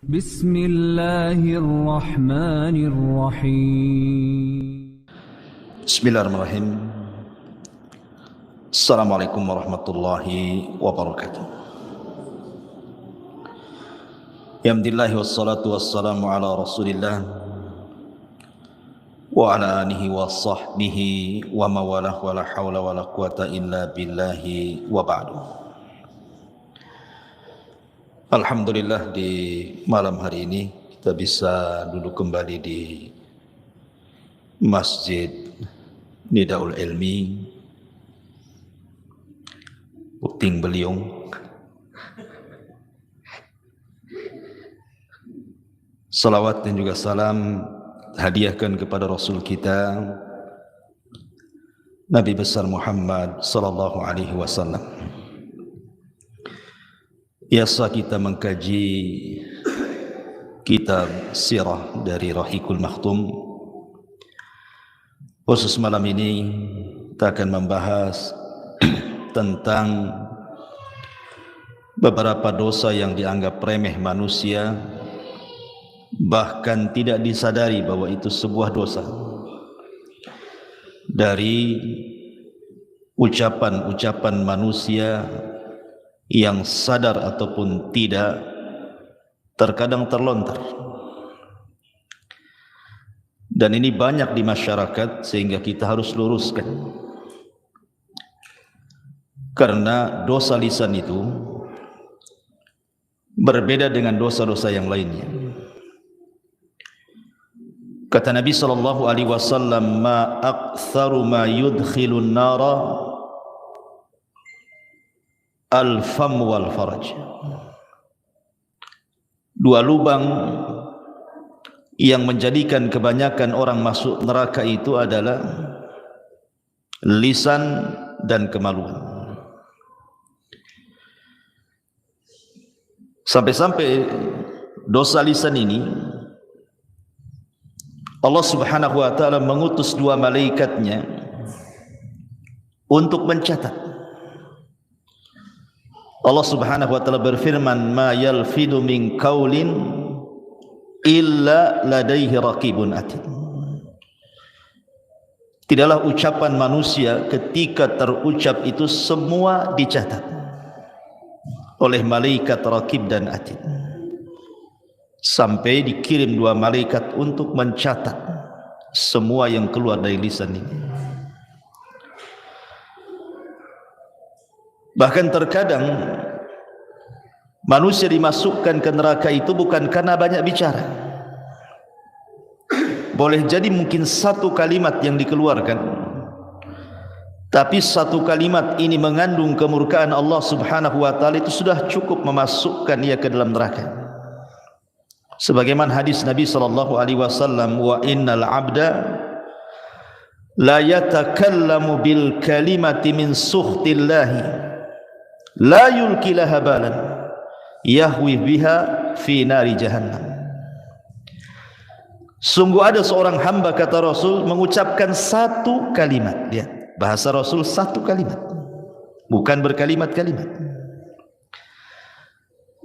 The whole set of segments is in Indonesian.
بسم الله الرحمن الرحيم. Bismillahirrahmanirrahim. Assalamualaikum warahmatullahi wabarakatuh. Alhamdulillah wassalatu wassalamu ala Rasulillah wa ala alihi wa sahbihi wa mawalah wa la hawla wa la quwata illa billahi wa ba'du. Alhamdulillah, di malam hari ini kita bisa duduk kembali di Masjid Nidaul Ilmi Puting Beliung. Salawat dan juga salam hadiahkan kepada Rasul kita Nabi besar Muhammad sallallahu alaihi wasallam. Biasa kita mengkaji kitab sirah dari Rahiqul Makhtum. Khusus malam ini kita akan membahas tentang beberapa dosa yang dianggap remeh manusia, bahkan tidak disadari bahwa itu sebuah dosa. Dari ucapan-ucapan manusia yang sadar ataupun tidak terkadang terlontar. Dan ini banyak di masyarakat sehingga kita harus luruskan. Karena dosa lisan itu berbeda dengan dosa-dosa yang lainnya. Kata Nabi sallallahu alaihi wasallam, "Ma aktsaru ma yudkhilun nara al-fam wal faraj." Dua lubang yang menjadikan kebanyakan orang masuk neraka itu adalah lisan dan kemaluan. Sampai-sampai dosa lisan ini Allah Subhanahu wa taala mengutus dua malaikatnya untuk mencatat. Allah Subhanahu wa taala berfirman, "Ma yalfidu min qaulin illa ladaihi raqibun atid." Tidaklah ucapan manusia ketika terucap itu semua dicatat oleh malaikat raqib dan atid, sampai dikirim dua malaikat untuk mencatat semua yang keluar dari lisan ini. Bahkan terkadang manusia dimasukkan ke neraka itu bukan karena banyak bicara. Boleh jadi mungkin satu kalimat yang dikeluarkan, tapi satu kalimat ini mengandung kemurkaan Allah Subhanahu wa taala, itu sudah cukup memasukkan ia ke dalam neraka. Sebagaimana hadis Nabi sallallahu alaihi wasallam, "Wa innal 'abda la yatakallamu bil kalimati min sukhtillahi la yulki laha balan yahwi biha fi nari jahannam." Sungguh ada seorang hamba, kata Rasul, mengucapkan satu kalimat. Lihat, bahasa Rasul satu kalimat, bukan berkalimat-kalimat.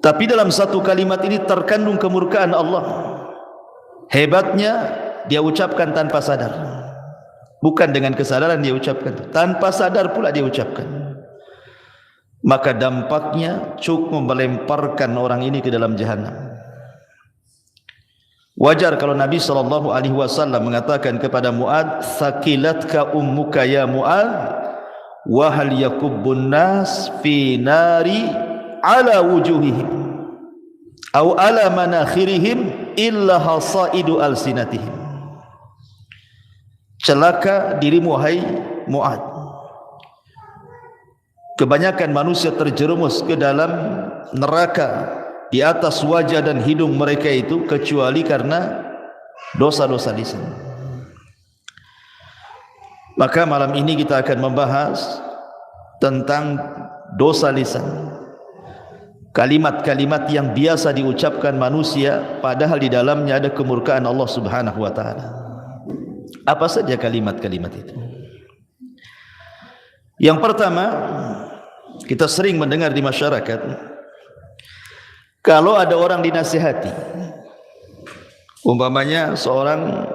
Tapi dalam satu kalimat ini terkandung kemurkaan Allah. Hebatnya dia ucapkan tanpa sadar. Bukan dengan kesadaran dia ucapkan, tanpa sadar pula dia ucapkan. Maka dampaknya cukup melemparkan orang ini ke dalam jahannam. Wajar kalau Nabi sallallahu alaihi wasallam mengatakan kepada Mu'ad, "Thaqilatka ummuka ya Mu'ad, wa hal yakubbun nas fi nari ala wujuhihim aw ala manakhirihim illa hasaidu alsinatihim." Celaka dirimu hai Mu'ad, kebanyakan manusia terjerumus ke dalam neraka di atas wajah dan hidung mereka itu kecuali karena dosa-dosa lisan. Maka malam ini kita akan membahas tentang dosa lisan. Kalimat-kalimat yang biasa diucapkan manusia padahal di dalamnya ada kemurkaan Allah Subhanahu wa taala. Apa saja kalimat-kalimat itu? Yang pertama, kita sering mendengar di masyarakat Kalau ada orang dinasihati, umpamanya seorang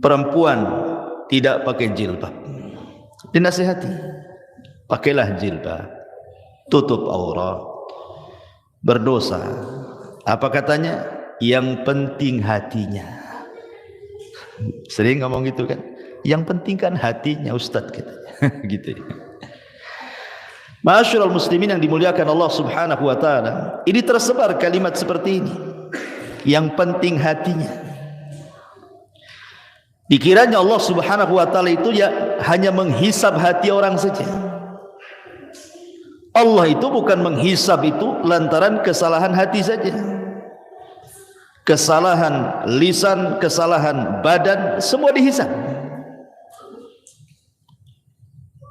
perempuan tidak pakai jilbab, dinasihati, pakailah jilbab, tutup aurat, berdosa. Apa katanya? Yang penting hatinya. Sering ngomong gitu kan? Yang penting kan hatinya, Ustadz katanya. Gitu. Ma'asyiral muslimin yang dimuliakan Allah Subhanahu wa taala, ini tersebar kalimat seperti ini. Yang penting hatinya. Dikiranya Allah Subhanahu wa taala itu ya hanya menghisab hati orang saja. Allah itu bukan menghisab itu lantaran kesalahan hati saja. Kesalahan lisan, kesalahan badan, semua dihisab.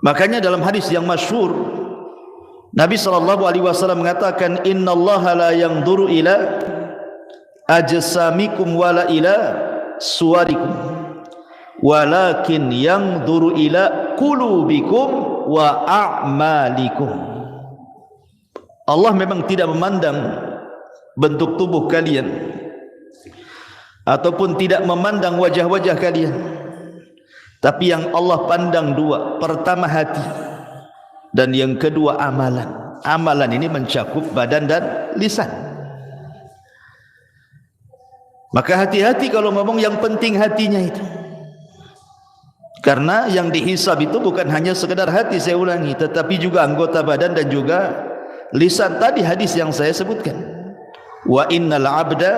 Makanya dalam hadis yang masyhur, Nabi SAW mengatakan, innallaha la yanzuru ila ajsamikum wala ila suwarikum, walakin yanzuru ila qulubikum wa a'malikum. Allah memang tidak memandang bentuk tubuh kalian ataupun tidak memandang wajah-wajah kalian, tapi yang Allah pandang dua. Pertama hati, dan yang kedua amalan. Amalan ini mencakup badan dan lisan. Maka hati-hati kalau ngomong yang penting hatinya itu. Karena yang dihisab itu bukan hanya sekedar hati, saya ulangi, tetapi juga anggota badan dan juga lisan. Tadi hadis yang saya sebutkan, wa innal abda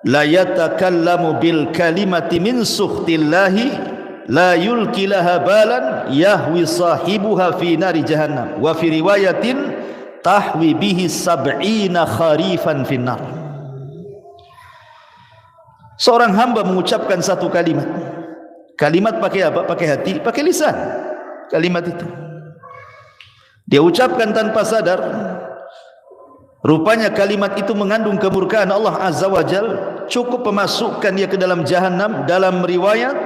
la yatakallamu bil kalimati min sukhtillahi la yulkilaha balan yahwi sahibuha fi nari jahannam, wa fi riwayatin tahwi bihi sab'ina kharifan finnar. Seorang hamba mengucapkan satu kalimat. Kalimat pakai apa? Pakai hati, pakai lisan. Kalimat itu dia ucapkan tanpa sadar. Rupanya kalimat itu mengandung kemurkaan Allah Azza wa Jal, cukup memasukkan dia ke dalam jahannam. Dalam riwayat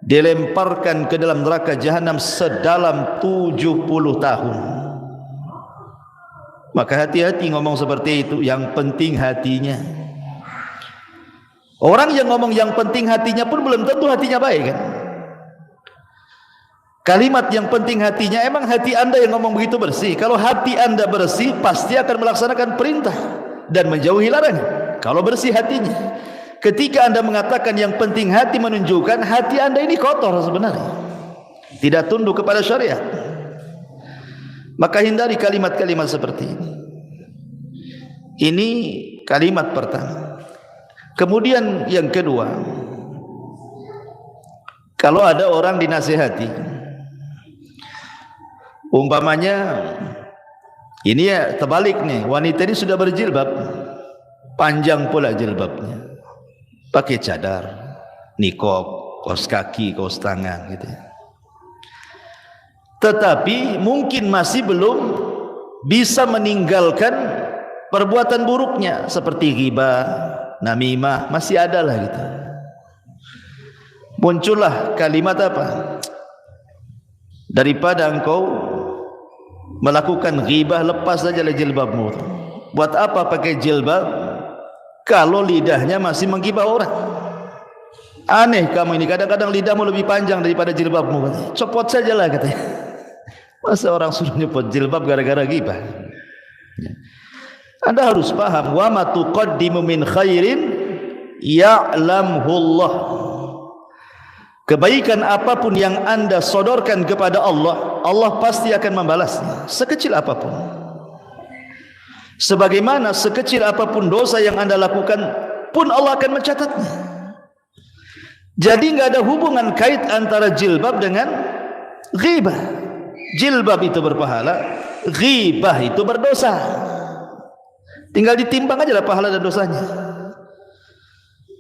dilemparkan ke dalam neraka jahannam sedalam 70 tahun. Maka hati-hati ngomong seperti itu. Yang penting hatinya. Orang yang ngomong yang penting hatinya pun belum tentu hatinya baik kan? Kalimat yang penting hatinya, emang hati anda yang ngomong begitu bersih? Kalau hati anda bersih, pasti akan melaksanakan perintah dan menjauhi larangan. Kalau bersih hatinya. Ketika anda mengatakan yang penting hati, menunjukkan hati anda ini kotor sebenarnya, tidak tunduk kepada syariat. Maka hindari kalimat-kalimat seperti ini. Ini kalimat pertama. Kemudian yang kedua, kalau ada orang dinasihati, umpamanya ini ya terbalik nih, wanita ini sudah berjilbab, panjang pula jilbabnya, pakai cadar, niqab, kaos kaki, kaos tangan gitu ya. Tetapi mungkin masih belum bisa meninggalkan perbuatan buruknya seperti ghibah, namimah, masih ada lah gitu. Muncullah kalimat apa? Daripada engkau melakukan ghibah, lepas saja jilbabmu. Buat apa pakai jilbab kalau lidahnya masih menggibah orang? Aneh kamu ini, kadang-kadang lidahmu lebih panjang daripada jilbabmu. Copot sajalah katanya. Masa orang suruh nyopot jilbab gara-gara ghibah? Anda harus paham, wa ma tuqaddimu min khairin ya'lamhu Allah. Kebaikan apapun yang anda sodorkan kepada Allah, Allah pasti akan membalasnya, sekecil apapun. Sebagaimana sekecil apapun dosa yang anda lakukan pun Allah akan mencatatnya. Jadi enggak ada hubungan kait antara jilbab dengan ghibah. Jilbab itu berpahala, ghibah itu berdosa. Tinggal ditimbang aja lah pahala dan dosanya.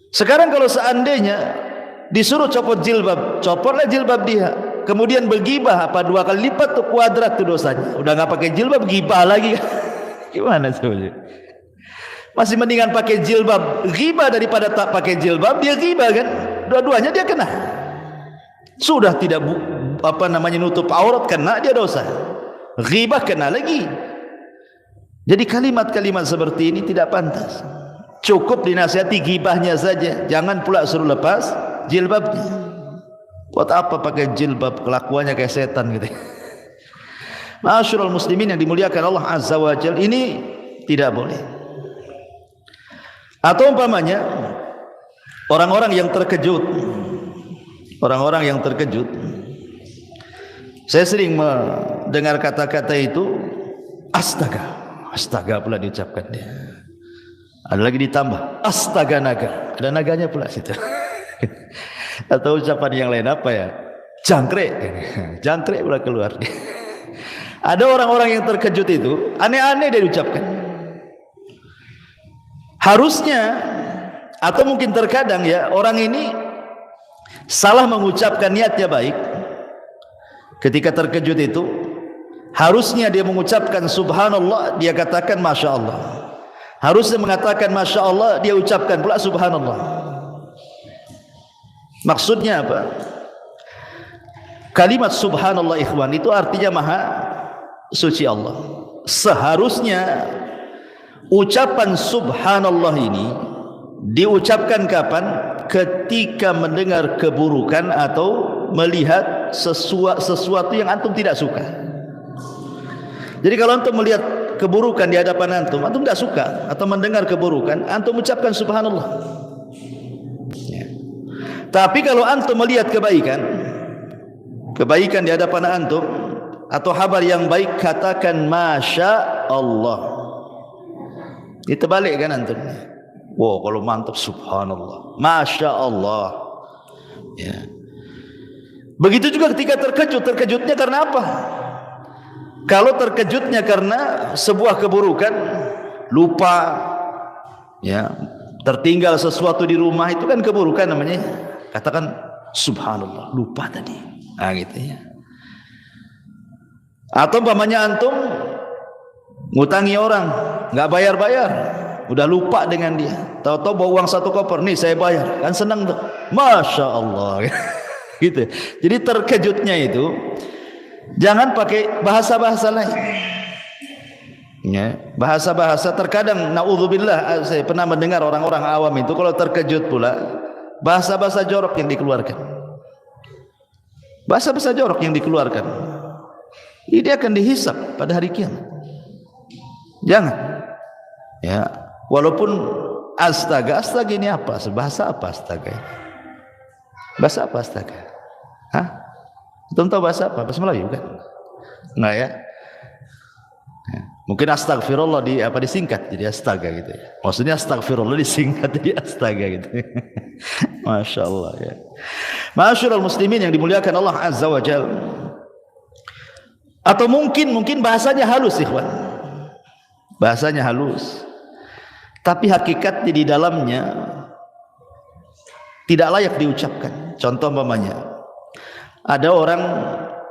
Sekarang kalau seandainya disuruh copot jilbab, copotlah jilbab dia. Kemudian bergibah, apa 2 kali lipat tuh, kuadrat tuh dosanya. Udah nggak pakai jilbab, gibah lagi. Gimana sebenarnya? Masih mendingan pakai jilbab gibah daripada tak pakai jilbab. Dia gibah kan? Dua-duanya dia kena. Sudah tidak nutup aurat, kena dia dosa. Ghibah kena lagi. Jadi kalimat-kalimat seperti ini tidak pantas. Cukup dinasihati gibahnya saja, jangan pula suruh lepas jilbabnya. Buat apa pakai jilbab, kelakuannya kayak setan gitu. Ma'asyiral muslimin yang dimuliakan Allah Azza wa Jalla, ini tidak boleh. Atau umpamanya orang-orang yang terkejut, saya sering mendengar kata-kata itu, astaga pula diucapkan dia. Ada lagi ditambah, astaga naga, ada naganya pula situ. Atau ucapan yang lain apa ya? Jangkrik pula keluar. Ada orang-orang yang terkejut itu, aneh-aneh dia ucapkan. Harusnya, atau mungkin terkadang ya, orang ini salah mengucapkan niatnya baik. Ketika terkejut itu, harusnya dia mengucapkan subhanallah, dia katakan masya Allah. Harusnya mengatakan masya Allah, dia ucapkan pula subhanallah. Maksudnya apa? Kalimat subhanallah ikhwan itu artinya maha suci Allah. Seharusnya ucapan subhanallah ini diucapkan kapan? Ketika mendengar keburukan atau melihat sesuatu yang antum tidak suka. Jadi kalau antum melihat keburukan di hadapan antum tidak suka, atau mendengar keburukan, antum ucapkan subhanallah ya. Tapi kalau antum melihat kebaikan di hadapan antum atau kabar yang baik, katakan masya Allah. Itu balik kan antum. Wow, kalau mantap subhanallah, masya Allah ya. Begitu juga ketika terkejutnya karena apa? Kalau terkejutnya karena sebuah keburukan, lupa ya, tertinggal sesuatu di rumah, itu kan keburukan namanya. Katakan subhanallah, lupa tadi. Nah gitu ya. Atau umpamanya antum ngutangi orang, nggak bayar-bayar, udah lupa dengan dia. Tahu-tahu bawa uang 1 koper, nih saya bayar, kan senang tuh. Masya Allah. Gitu. Jadi terkejutnya itu jangan pakai bahasa-bahasa lain. Ya, bahasa-bahasa terkadang naudzubillah, saya pernah mendengar orang-orang awam itu kalau terkejut pula bahasa-bahasa jorok yang dikeluarkan. Bahasa-bahasa jorok yang dikeluarkan. Ini akan dihisab pada hari kiamat. Jangan. Ya, walaupun astaga ini apa? Bahasa apa astaga? Bahasa apa astaga? Hah? Belum tahu bahasa apa? Bahasa Melayu kan? Enggak ya? Mungkin astagfirullah disingkat jadi astaga gitu ya. Maksudnya astagfirullah disingkat jadi astaga gitu. Masya Allah ya. Ma'asyiral muslimin yang dimuliakan Allah Azza wa Jalla. Atau mungkin bahasanya halus ikhwan. Bahasanya halus. Tapi hakikatnya di dalamnya tidak layak diucapkan. Contoh umpamanya, ada orang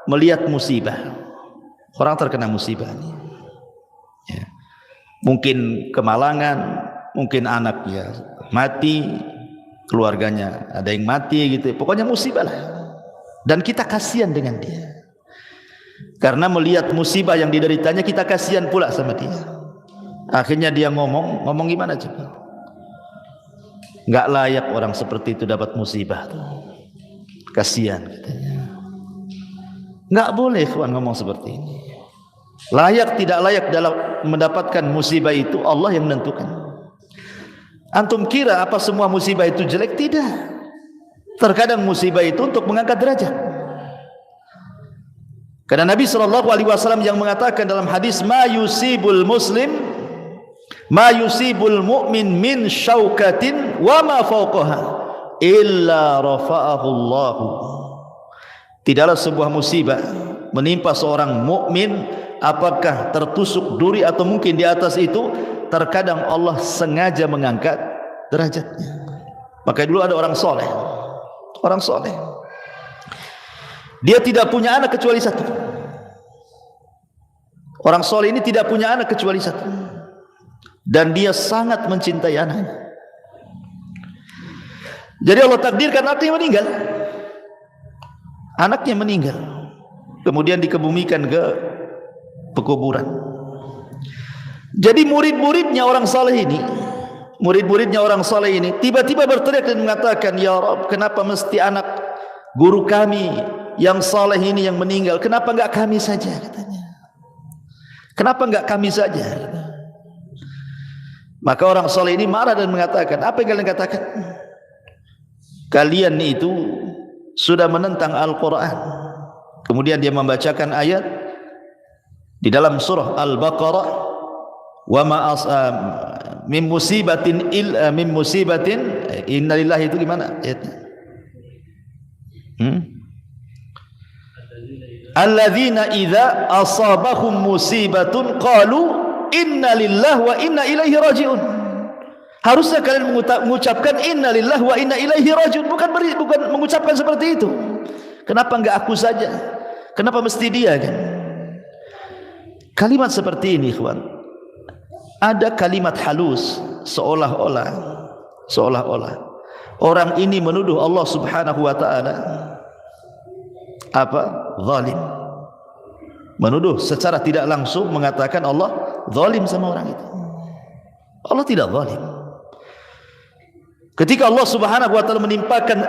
melihat musibah, orang terkena musibah ini, ya. Mungkin kemalangan, mungkin anaknya mati, keluarganya ada yang mati gitu, pokoknya musibah lah. Dan kita kasihan dengan dia, karena melihat musibah yang dideritanya kita kasihan pula sama dia. Akhirnya dia ngomong gimana coba? Nggak layak orang seperti itu dapat musibah tuh. Kasihan katanya. Nggak boleh kawan ngomong seperti ini. Layak tidak layak dalam mendapatkan musibah itu Allah yang menentukan. Antum kira apa semua musibah itu jelek? Tidak. Terkadang musibah itu untuk mengangkat derajat. Karena Nabi SAW yang mengatakan dalam hadis, ma yusibul mu'min min syaukatin wa ma fawqaha illa rafa'ahu Allah. Tidaklah sebuah musibah menimpa seorang mukmin, apakah tertusuk duri atau mungkin di atas itu, terkadang Allah sengaja mengangkat derajatnya. Maka dulu ada orang soleh, dia tidak punya anak kecuali satu. Orang soleh ini tidak punya anak kecuali satu, dan dia sangat mencintai anaknya. Jadi Allah takdirkan anaknya meninggal, kemudian dikebumikan ke pekuburan. Jadi murid-muridnya orang saleh ini, tiba-tiba berteriak dan mengatakan, ya Rabb, kenapa mesti anak guru kami yang saleh ini yang meninggal? Kenapa enggak kami saja, katanya. Kenapa enggak kami saja? Maka orang saleh ini marah dan mengatakan, apa yang kalian katakan? Kalian itu sudah menentang Al-Quran. Kemudian dia membacakan ayat di dalam surah Al-Baqarah, wa ma min musibatin innalillahi, itu gimana ayatnya? Alladzina idza asabahum musibatun qalu innalillahi wa inna ilaihi rajiun. Harusnya kalian mengucapkan innalillahi wa inna ilaihi rajiun, bukan mengucapkan seperti itu. Kenapa enggak aku saja? Kenapa mesti dia, kan? Kalimat seperti ini, ikhwan, ada kalimat halus, seolah-olah orang ini menuduh Allah Subhanahu wa taala apa? Zalim. Menuduh secara tidak langsung, mengatakan Allah zalim sama orang itu. Allah tidak zalim. Ketika Allah Subhanahu wa taala menimpakan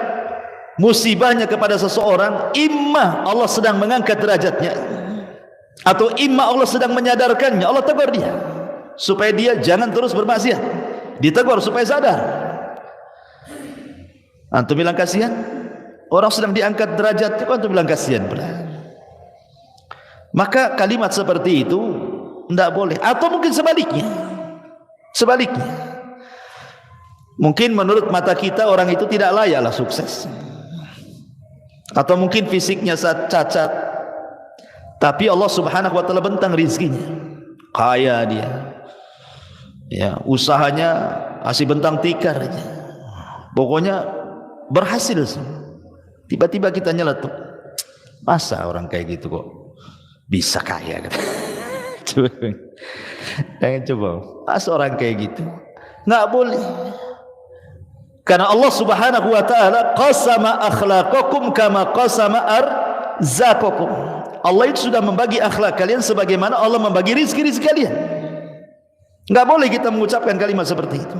musibahnya kepada seseorang, imma Allah sedang mengangkat derajatnya, atau imma Allah sedang menyadarkannya. Allah tegur dia supaya dia jangan terus bermaksiat, ditegur supaya sadar. Antum bilang kasihan, orang sedang diangkat derajat, antum bilang kasihan pula. Maka kalimat seperti itu tidak boleh. Atau mungkin sebaliknya, mungkin menurut mata kita orang itu tidak layaklah sukses, atau mungkin fisiknya cacat, tapi Allah Subhanahu wa taala bentang rizkinya, kaya dia, ya, usahanya masih bentang tikar aja, pokoknya berhasil. Tiba-tiba kita nyeletuk, masa orang kayak gitu kok bisa kaya, kan? Coba, masa orang kayak gitu? Nggak boleh. Karena Allah Subhanahu wa taala qasama akhlaqakum kama qasama arzaqakum. Allah itu sudah membagi akhlak kalian sebagaimana Allah membagi rizki-rizki kalian. Enggak boleh kita mengucapkan kalimat seperti itu.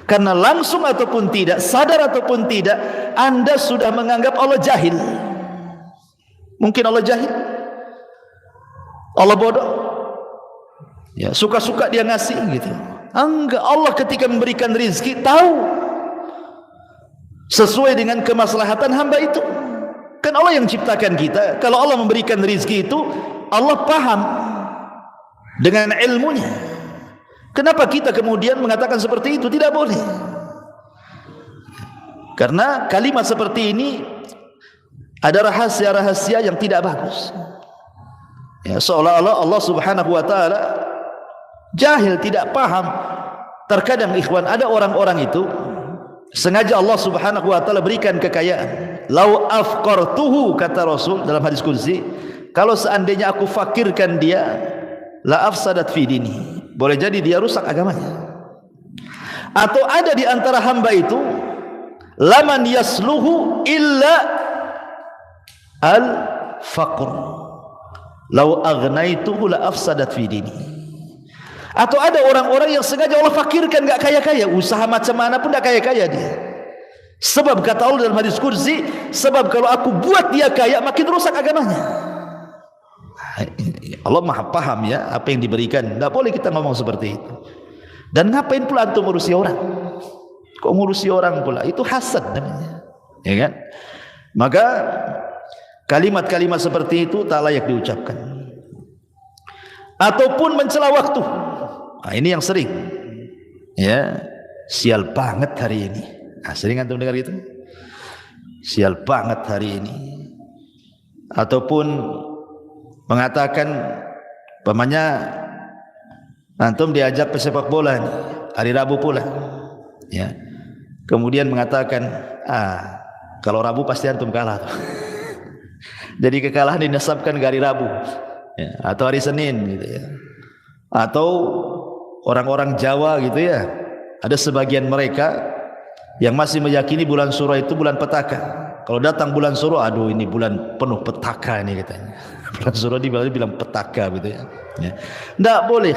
Karena langsung ataupun tidak, sadar ataupun tidak, Anda sudah menganggap Allah jahil. Mungkin Allah jahil, Allah bodoh, ya, suka-suka dia ngasih gitu. Enggak, Allah ketika memberikan rizki tahu sesuai dengan kemaslahatan hamba itu. Kan Allah yang ciptakan kita. Kalau Allah memberikan rizki itu, Allah paham dengan ilmunya. Kenapa kita kemudian mengatakan seperti itu? Tidak boleh. Karena kalimat seperti ini ada rahasia-rahasia yang tidak bagus, ya, seolah-olah Allah Subhanahu wa taala jahil, tidak paham. Terkadang ikhwan, ada orang-orang itu sengaja Allah Subhanahu wa taala berikan kekayaan. Lau afqartuhu, kata Rasul dalam hadis qudsi, kalau seandainya aku fakirkan dia, la afsadat fi dini, boleh jadi dia rusak agamanya. Atau ada di antara hamba itu, laman yasluhu illa al faqr, lau agnaituhu la afsadat fi dini. Atau ada orang-orang yang sengaja Allah fakirkan, enggak kaya-kaya, usaha macam mana pun enggak kaya-kaya dia. Sebab kata Allah dalam hadis qudsi, sebab kalau aku buat dia kaya makin rusak agamanya. Allah Maha paham ya apa yang diberikan. Enggak boleh kita ngomong seperti itu. Dan ngapain pula antum ngurusi orang? Kok ngurusi orang pula? Itu hasad namanya, ya kan? Maka kalimat-kalimat seperti itu tak layak diucapkan. Ataupun mencela waktu. Nah, ini yang sering, ya, sial banget hari ini. Nah, sering antum dengar gitu, sial banget hari ini. Ataupun mengatakan, pamannya antum diajak pesepak bola nih, hari Rabu pula, ya, kemudian mengatakan, kalau Rabu pasti antum kalah. Jadi kekalahan dinasabkan ke hari Rabu, ya, atau hari Senin gitu ya. Atau orang-orang Jawa gitu ya, ada sebagian mereka yang masih meyakini bulan Suro itu bulan petaka. Kalau datang bulan Suro, aduh ini bulan penuh petaka ini katanya. Bulan Suro dibilang petaka gitu ya. Tidak boleh.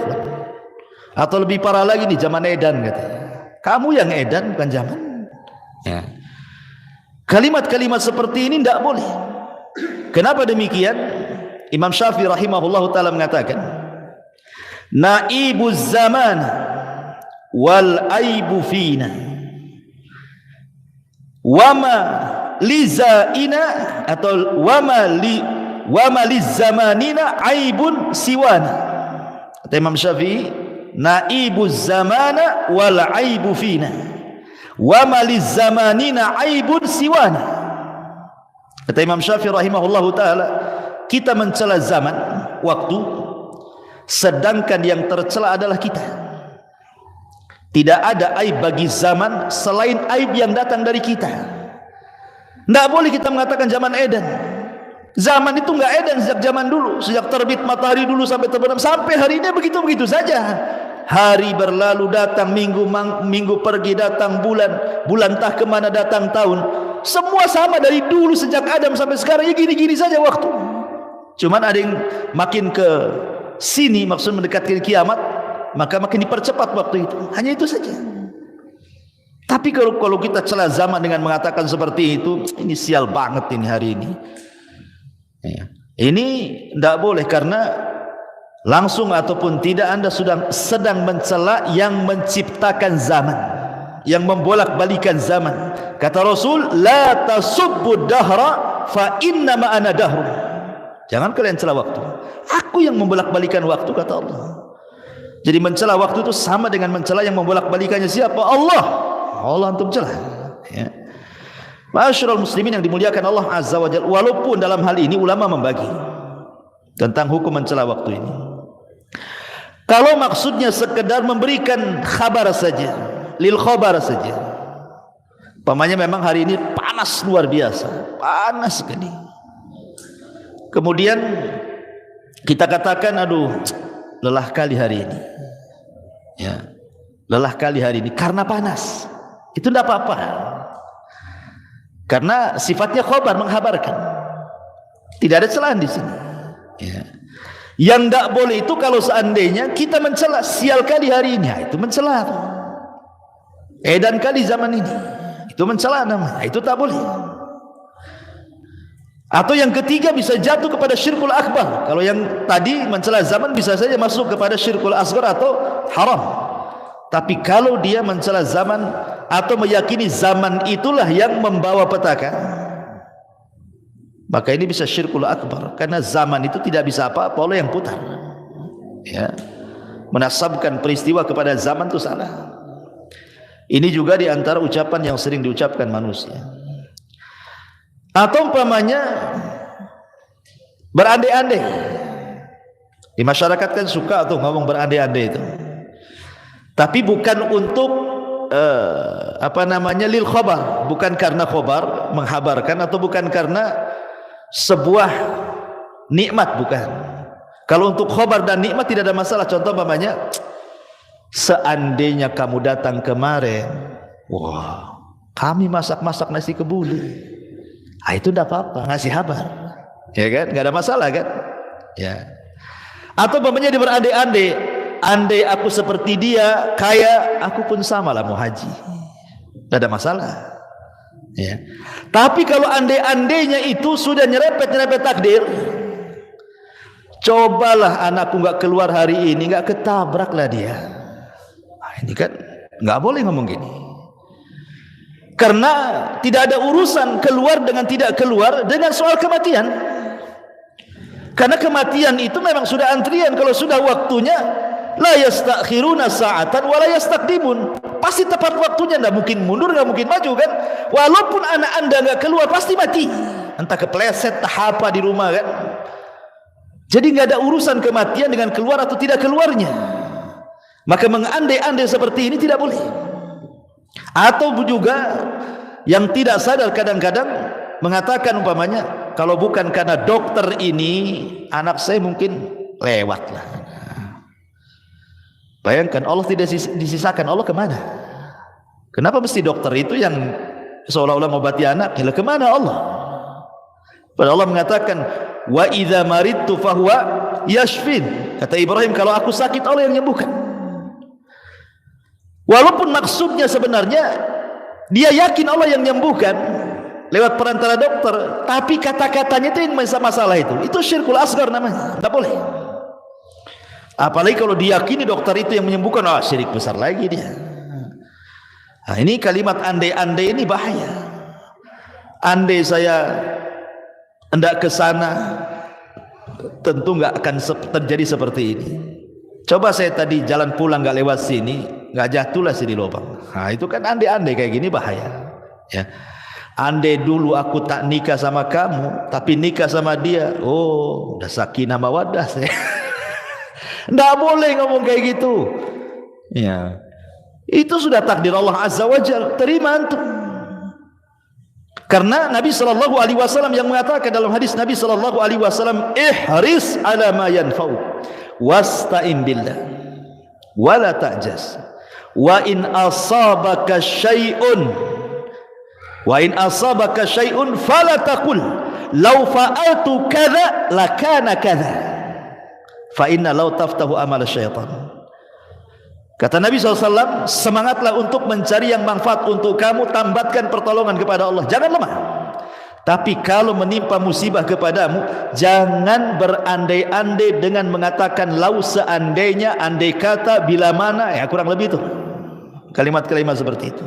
Atau lebih parah lagi di zaman edan katanya. Kamu yang edan bukan zaman. Ya. Kalimat-kalimat seperti ini tidak boleh. Kenapa demikian? Imam Syafi'i rahimahullah ta'ala mengatakan, naibuz zaman wal aibu fina wama lizaina atau wama lizamanina aibun siwana. Kata Imam Syafi'i, naibuz zamana wal aibu fina wama lizamanina aibun siwana. Kata Imam Syafi'i rahimahullah ta'ala, kita mencela zaman, waktu, sedangkan yang tercela adalah kita. Tidak ada aib bagi zaman selain aib yang datang dari kita. Tidak boleh kita mengatakan zaman edan. Zaman itu enggak edan sejak zaman dulu, sejak terbit matahari dulu sampai terbenam, sampai hari ini begitu-begitu saja. Hari berlalu datang, minggu pergi datang, bulan entah kemana datang tahun. Semua sama dari dulu sejak Adam sampai sekarang, ya gini-gini saja waktu. Cuman ada yang makin ke sini maksud mendekatkan kiamat, maka makin dipercepat waktu itu. Hanya itu saja. Tapi kalau kita celah zaman dengan mengatakan seperti itu, ini sial banget ini hari ini. Ya. Ini tidak boleh, karena langsung ataupun tidak Anda sedang mencela yang menciptakan zaman, yang membolak-balikan zaman. Kata Rasul, la tasubbu dahra fa inna ma ana dahrun. Jangan kalian celah waktu. Aku yang membolak-balikan waktu, kata Allah. Jadi mencela waktu itu sama dengan mencela yang membolak-balikannya siapa? Allah. Allah antum celah. Ya. Ma'asyiral muslimin yang dimuliakan Allah Azza wa Jalla. Walaupun dalam hal ini ulama membagi tentang hukum mencela waktu ini. Kalau maksudnya sekedar memberikan kabar saja, lil khabar saja. Pamannya memang hari ini panas luar biasa, panas sekali. Kemudian kita katakan, aduh, lelah kali hari ini. Ya, lelah kali hari ini karena panas. Itu tidak apa-apa. Karena sifatnya khabar, menghabarkan. Tidak ada celahan di sini. Ya. Yang tidak boleh itu kalau seandainya kita mencela, sial kali hari ini, itu mencela. Edan kali zaman ini, itu mencela namanya. Itu tak boleh. Atau yang ketiga bisa jatuh kepada syirkul akbar. Kalau yang tadi mencela zaman bisa saja masuk kepada syirkul asghar atau haram. Tapi kalau dia mencela zaman atau meyakini zaman itulah yang membawa petaka, maka ini bisa syirkul akbar, karena zaman itu tidak bisa apa-apa oleh yang putar. Ya. Menasabkan peristiwa kepada zaman itu salah. Ini juga di antara ucapan yang sering diucapkan manusia. Atau umpamanya berandai-andai. Di masyarakat kan suka tuh ngomong berandai-andai itu. Tapi bukan untuk lil khabar, bukan karena khabar menghabarkan, atau bukan karena sebuah nikmat, bukan. Kalau untuk khabar dan nikmat tidak ada masalah. Contoh umpamanya, seandainya kamu datang kemarin, wah, kami masak-masak nasi kebuli. Ah, itu tidak apa-apa, ngasih kabar, ya kan? Nggak ada masalah kan? Ya. Atau umpamanya dia berandai-andai, andai aku seperti dia, kaya, aku pun sama lah mau haji. Tidak ada masalah. Ya. Tapi kalau andai-andainya itu sudah nyerepet takdir, cobalah anakku nggak keluar hari ini, nggak ketabrak lah dia. Nah, ini kan nggak boleh ngomong gini. Karena tidak ada urusan keluar dengan tidak keluar dengan soal kematian. Karena kematian itu memang sudah antrian. Kalau sudah waktunya, la yastakhiruna sa'atan wa la yastaqdimun. Pasti tepat waktunya, enggak mungkin mundur, enggak mungkin maju kan. Walaupun anak Anda enggak keluar, pasti mati. Entah kepleset, entah apa di rumah kan. Jadi enggak ada urusan kematian dengan keluar atau tidak keluarnya. Maka mengandai-andai seperti ini tidak boleh. Atau juga yang tidak sadar kadang-kadang mengatakan umpamanya, kalau bukan karena dokter ini, anak saya mungkin lewat lah. Bayangkan Allah tidak disisakan, Allah kemana? Kenapa mesti dokter itu yang seolah-olah mengobati anak? Ya kemana Allah? Padahal Allah mengatakan, wa idza maridtu fahuwa yashfin. Kata Ibrahim, kalau aku sakit Allah yang menyembuhkan. Walaupun maksudnya sebenarnya dia yakin Allah yang menyembuhkan lewat perantara dokter, tapi kata-katanya itu yang masalah itu syirkul asghar namanya, tidak boleh. Apalagi kalau diyakini dokter itu yang menyembuhkan, syirik besar lagi dia. Nah, ini kalimat andai-andai ini bahaya. Andai saya hendak ke sana, tentu nggak akan terjadi seperti ini. Coba saya tadi jalan pulang nggak lewat sini, nggak jatuhlah sini lubang. Nah, itu kan andai-andai kayak gini bahaya. Ya. Andai dulu aku tak nikah sama kamu, tapi nikah sama dia, udah sakinah mawaddah saya. Nggak boleh ngomong kayak gitu. Ya, itu sudah takdir Allah Azza wa Jalla. Terima antum. Karena Nabi Shallallahu Alaihi Wasallam yang mengatakan dalam hadis Nabi Shallallahu Alaihi Wasallam, ihris ala ma yanfa'u, wasta'in billah, wala ta'jaz, wa in asabaka syai'un, fala taqul law fa'altu kadza lakana kadza. Fa inna law taftahu amal syaitan. Kata Nabi SAW, semangatlah untuk mencari yang manfaat untuk kamu, tambatkan pertolongan kepada Allah, jangan lemah. Tapi kalau menimpa musibah kepadamu, jangan berandai-andai dengan mengatakan lau seandainya, andai kata, bila mana, ya kurang lebih itu kalimat-kalimat seperti itu.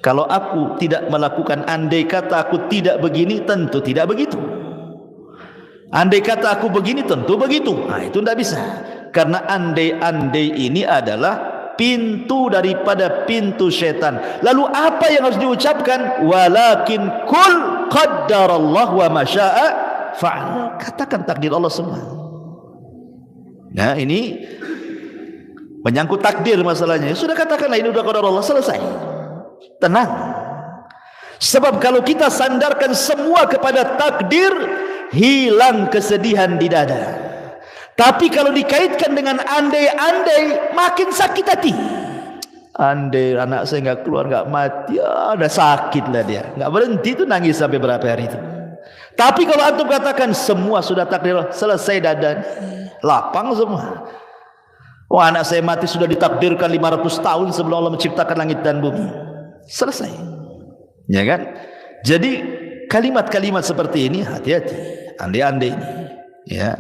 Kalau aku tidak melakukan, andai kata aku tidak begini, tentu tidak begitu. Andai kata aku begini, tentu begitu. Nah, itu tidak bisa. Karena andai-andai ini adalah pintu daripada pintu setan. Lalu apa yang harus diucapkan? Walakin kul qaddarallahu wa ma syaa fa'al. Katakan takdir Allah semua. Nah, ini menyangkut takdir masalahnya. Sudah katakanlah ini sudah qadar Allah, selesai. Tenang. Sebab kalau kita sandarkan semua kepada takdir, hilang kesedihan di dada. Tapi kalau dikaitkan dengan andai-andai, makin sakit hati. Andai anak saya nggak keluar, nggak mati, udah sakit lah dia, nggak berhenti itu nangis sampai berapa hari itu. Tapi kalau antum katakan semua sudah takdir, selesai dada, lapang semua. Anak saya mati sudah ditakdirkan 500 tahun sebelum Allah menciptakan langit dan bumi. Selesai, ya kan? Jadi kalimat-kalimat seperti ini hati-hati, andai-andai ini, ya.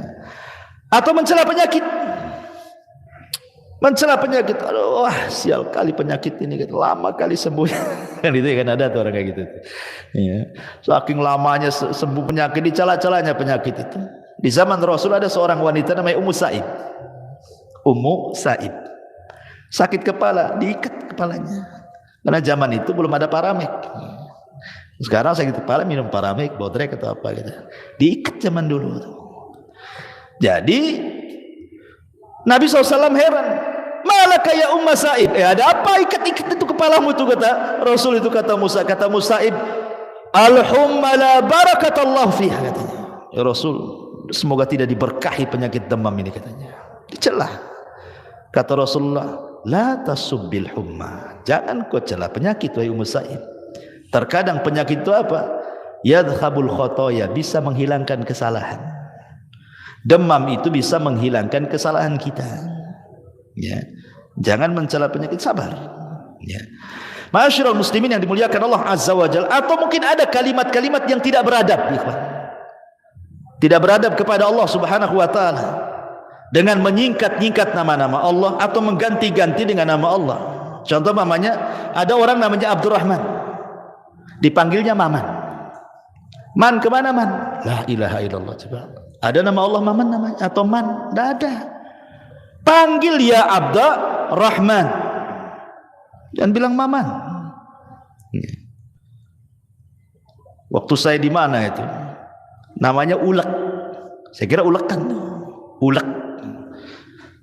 Atau mencela penyakit, aduh, sial kali penyakit ini, lama kali sembuh. Kan itu kan ada tuh orang kayak gitu, ya. Saking lamanya sembuh penyakit, dicela-celanya penyakit itu. Di zaman Rasul ada seorang wanita namanya Ummu Sa'id, sakit kepala, diikat kepalanya. Karena zaman itu belum ada Paramek. Sekarang sakit kepala minum Paramek, Bodrek atau apa gitu. Diikat zaman dulu. Jadi Nabi SAW heran, malaka ya Ummu Sa'id, ada apa ikat-ikat itu kepalamu itu, kata Rasul itu, kata Musa'ib, al-humma la barakatallahu fiha, katanya. Ya Rasul, semoga tidak diberkahi penyakit demam ini, katanya. Dicelah. Kata Rasulullah, la tasubbil humma, jangan kau celah penyakit wahai Ummu Sa'id. Terkadang penyakit itu apa? Yadhabul khotoya, bisa menghilangkan kesalahan. Demam itu bisa menghilangkan kesalahan kita, ya. Jangan mencela penyakit, sabar, ya. Ma'asyiral muslimin yang dimuliakan Allah Azza wa Jalla. Atau mungkin ada kalimat-kalimat yang tidak beradab, ikhwan. Tidak beradab kepada Allah Subhanahu wa taala, dengan menyingkat-nyingkat nama-nama Allah atau mengganti-ganti dengan nama Allah. Contoh namanya, ada orang namanya Abdurrahman, dipanggilnya Maman. Man kemana man? La ilaha illallah. Coba. Ada nama Allah Maman namanya atau Man? Tidak ada. Panggil ya Abdurrahman, jangan bilang Maman. Waktu saya di mana itu, namanya Ulek. Saya kira ulekan, Ulek.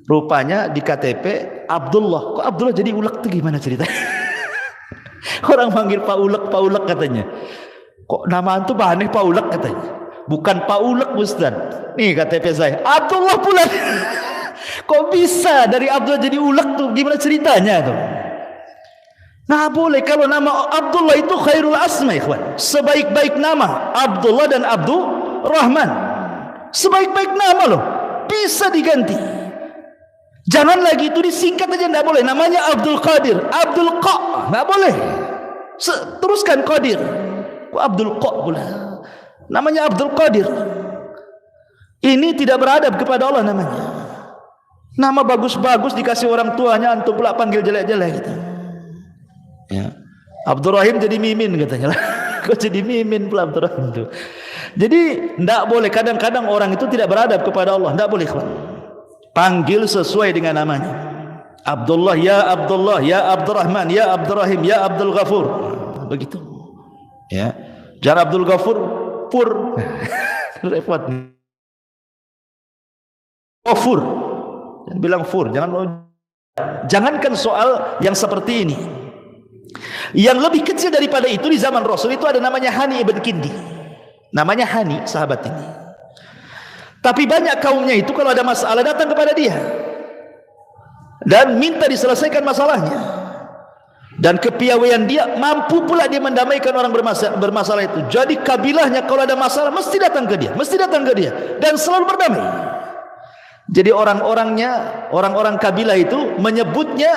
Rupanya di KTP Abdullah. Kok Abdullah jadi Ulek itu gimana ceritanya? Orang manggil Pak Ulek katanya. Kok nama itu aneh, Pak Ulek katanya. Bukan Pak Ulek Ustaz. Nih KTP saya Abdullah pula. Kok bisa dari Abdullah jadi Ulek tuh? Gimana ceritanya tuh? Nah boleh, kalau nama Abdullah itu khairul asma, ikhwan. Sebaik-baik nama Abdullah dan Abdurrahman, sebaik-baik nama loh, bisa diganti. Jangan lagi itu disingkat aja, tidak boleh. Namanya Abdul Qadir, Abdul Qa, tidak boleh. Teruskan Qadir. Abdul Qa pula. Namanya Abdul Qadir. Ini tidak beradab kepada Allah namanya. Nama bagus-bagus dikasih orang tuanya, antum pula panggil jelek-jelek gitu. Ya. Abdul Rahim jadi Mimin katanya lah. Kok jadi Mimin pula Abdul Rahim itu. Jadi tidak boleh. Kadang-kadang orang itu tidak beradab kepada Allah. Tidak boleh. Panggil sesuai dengan namanya. Abdullah, ya Abdullah, ya Abdurrahman, ya Abdurrahim, ya Abdul Ghafur. Begitu. Ya. Jangan Abdul Ghafur pur. Repot. Oh fur. Jangan bilang fur. Jangankan soal yang seperti ini. Yang lebih kecil daripada itu di zaman Rasul itu ada namanya Hani ibn Kindi. Namanya Hani, sahabat ini. Tapi banyak kaumnya itu kalau ada masalah datang kepada dia dan minta diselesaikan masalahnya. Dan kepiawaian dia mampu pula dia mendamaikan orang bermasalah itu. Jadi kabilahnya kalau ada masalah mesti datang ke dia, dan selalu berdamai. Jadi orang-orang kabilah itu menyebutnya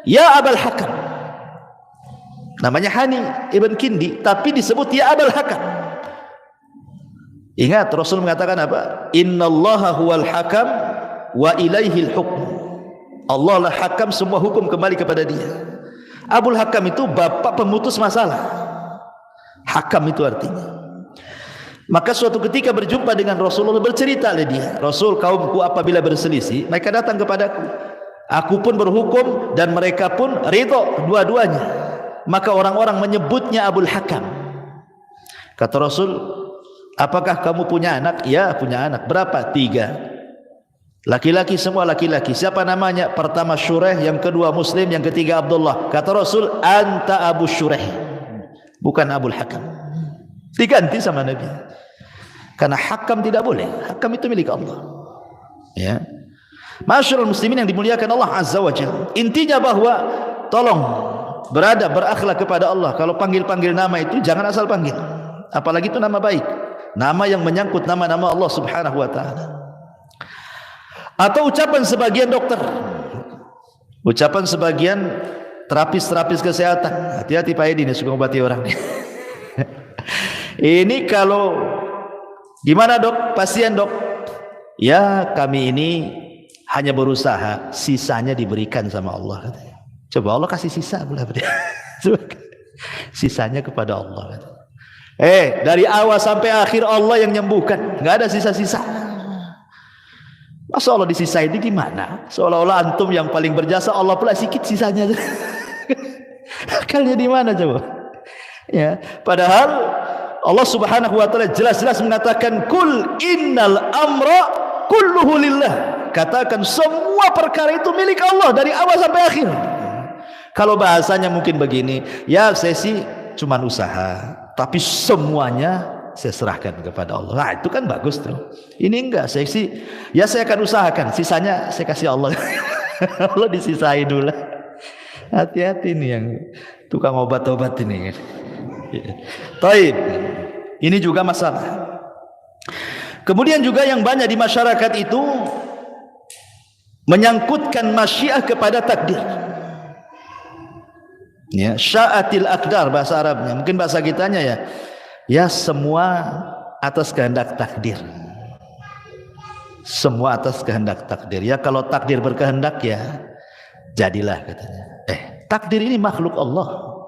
ya Abul Hakam. Namanya Hani ibn Kindi, tapi disebut ya Abul Hakam. Ingat Rasul mengatakan apa? Innallaha huwal hakam wa ilaihil hukm. Allah lah hakam, semua hukum kembali kepada dia. Abul Hakam itu bapak pemutus masalah. Hakam itu artinya. Maka suatu ketika berjumpa dengan Rasulullah, bercerita oleh dia, Rasul, kaumku apabila berselisih mereka datang kepadaku, aku pun berhukum dan mereka pun ridho dua-duanya. Maka orang-orang menyebutnya Abul Hakam. Kata Rasul, apakah kamu punya anak? Ya, punya anak. Berapa? 3. Laki-laki, semua laki-laki. Siapa namanya? Pertama Syureh, yang kedua Muslim, yang ketiga Abdullah. Kata Rasul, anta Abu Syureh, bukan Abul Hakam. Diganti sama Nabi. Karena hakam tidak boleh. Hakam itu milik Allah. Ya. Masyarul muslimin yang dimuliakan Allah Azza wa Jalla. Intinya bahwa tolong beradab, berakhlak kepada Allah. Kalau panggil-panggil nama itu jangan asal panggil. Apalagi itu nama baik. Nama yang menyangkut nama-nama Allah Subhanahu wa taala. Atau ucapan sebagian dokter, ucapan sebagian terapis kesehatan. Hati-hati Pak Edi, suka ngobati orang nih. Ini kalau gimana dok, pasien dok? Ya kami ini hanya berusaha, sisanya diberikan sama Allah. Coba Allah kasih sisa pula. Sisanya kepada Allah. Dari awal sampai akhir Allah yang nyembuhkan, nggak ada sisa-sisa. Masa Allah disisain ini gimana? Seolah-olah antum yang paling berjasa, Allah pula sikit sisanya. Akalnya di mana coba? Ya, padahal Allah Subhanahu wa taala jelas-jelas mengatakan kul innal amra kulluhu lillah. Katakan semua perkara itu milik Allah dari awal sampai akhir. Kalau bahasanya mungkin begini, ya saya sih cuma usaha, tapi semuanya saya serahkan kepada Allah. Nah, itu kan bagus tuh. Ini enggak, saya sih ya saya akan usahakan, sisanya saya kasih Allah. Allah disisai dulu. Hati-hati nih yang tukang obat-obat ini kan. Taib. Ini juga masalah. Kemudian juga yang banyak di masyarakat itu menyangkutkan masyiah kepada takdir. Ya, sya'atil aqdar bahasa Arabnya. Mungkin bahasa kitanya ya semua atas kehendak takdir. Semua atas kehendak takdir. Ya kalau takdir berkehendak ya jadilah katanya. Takdir ini makhluk Allah.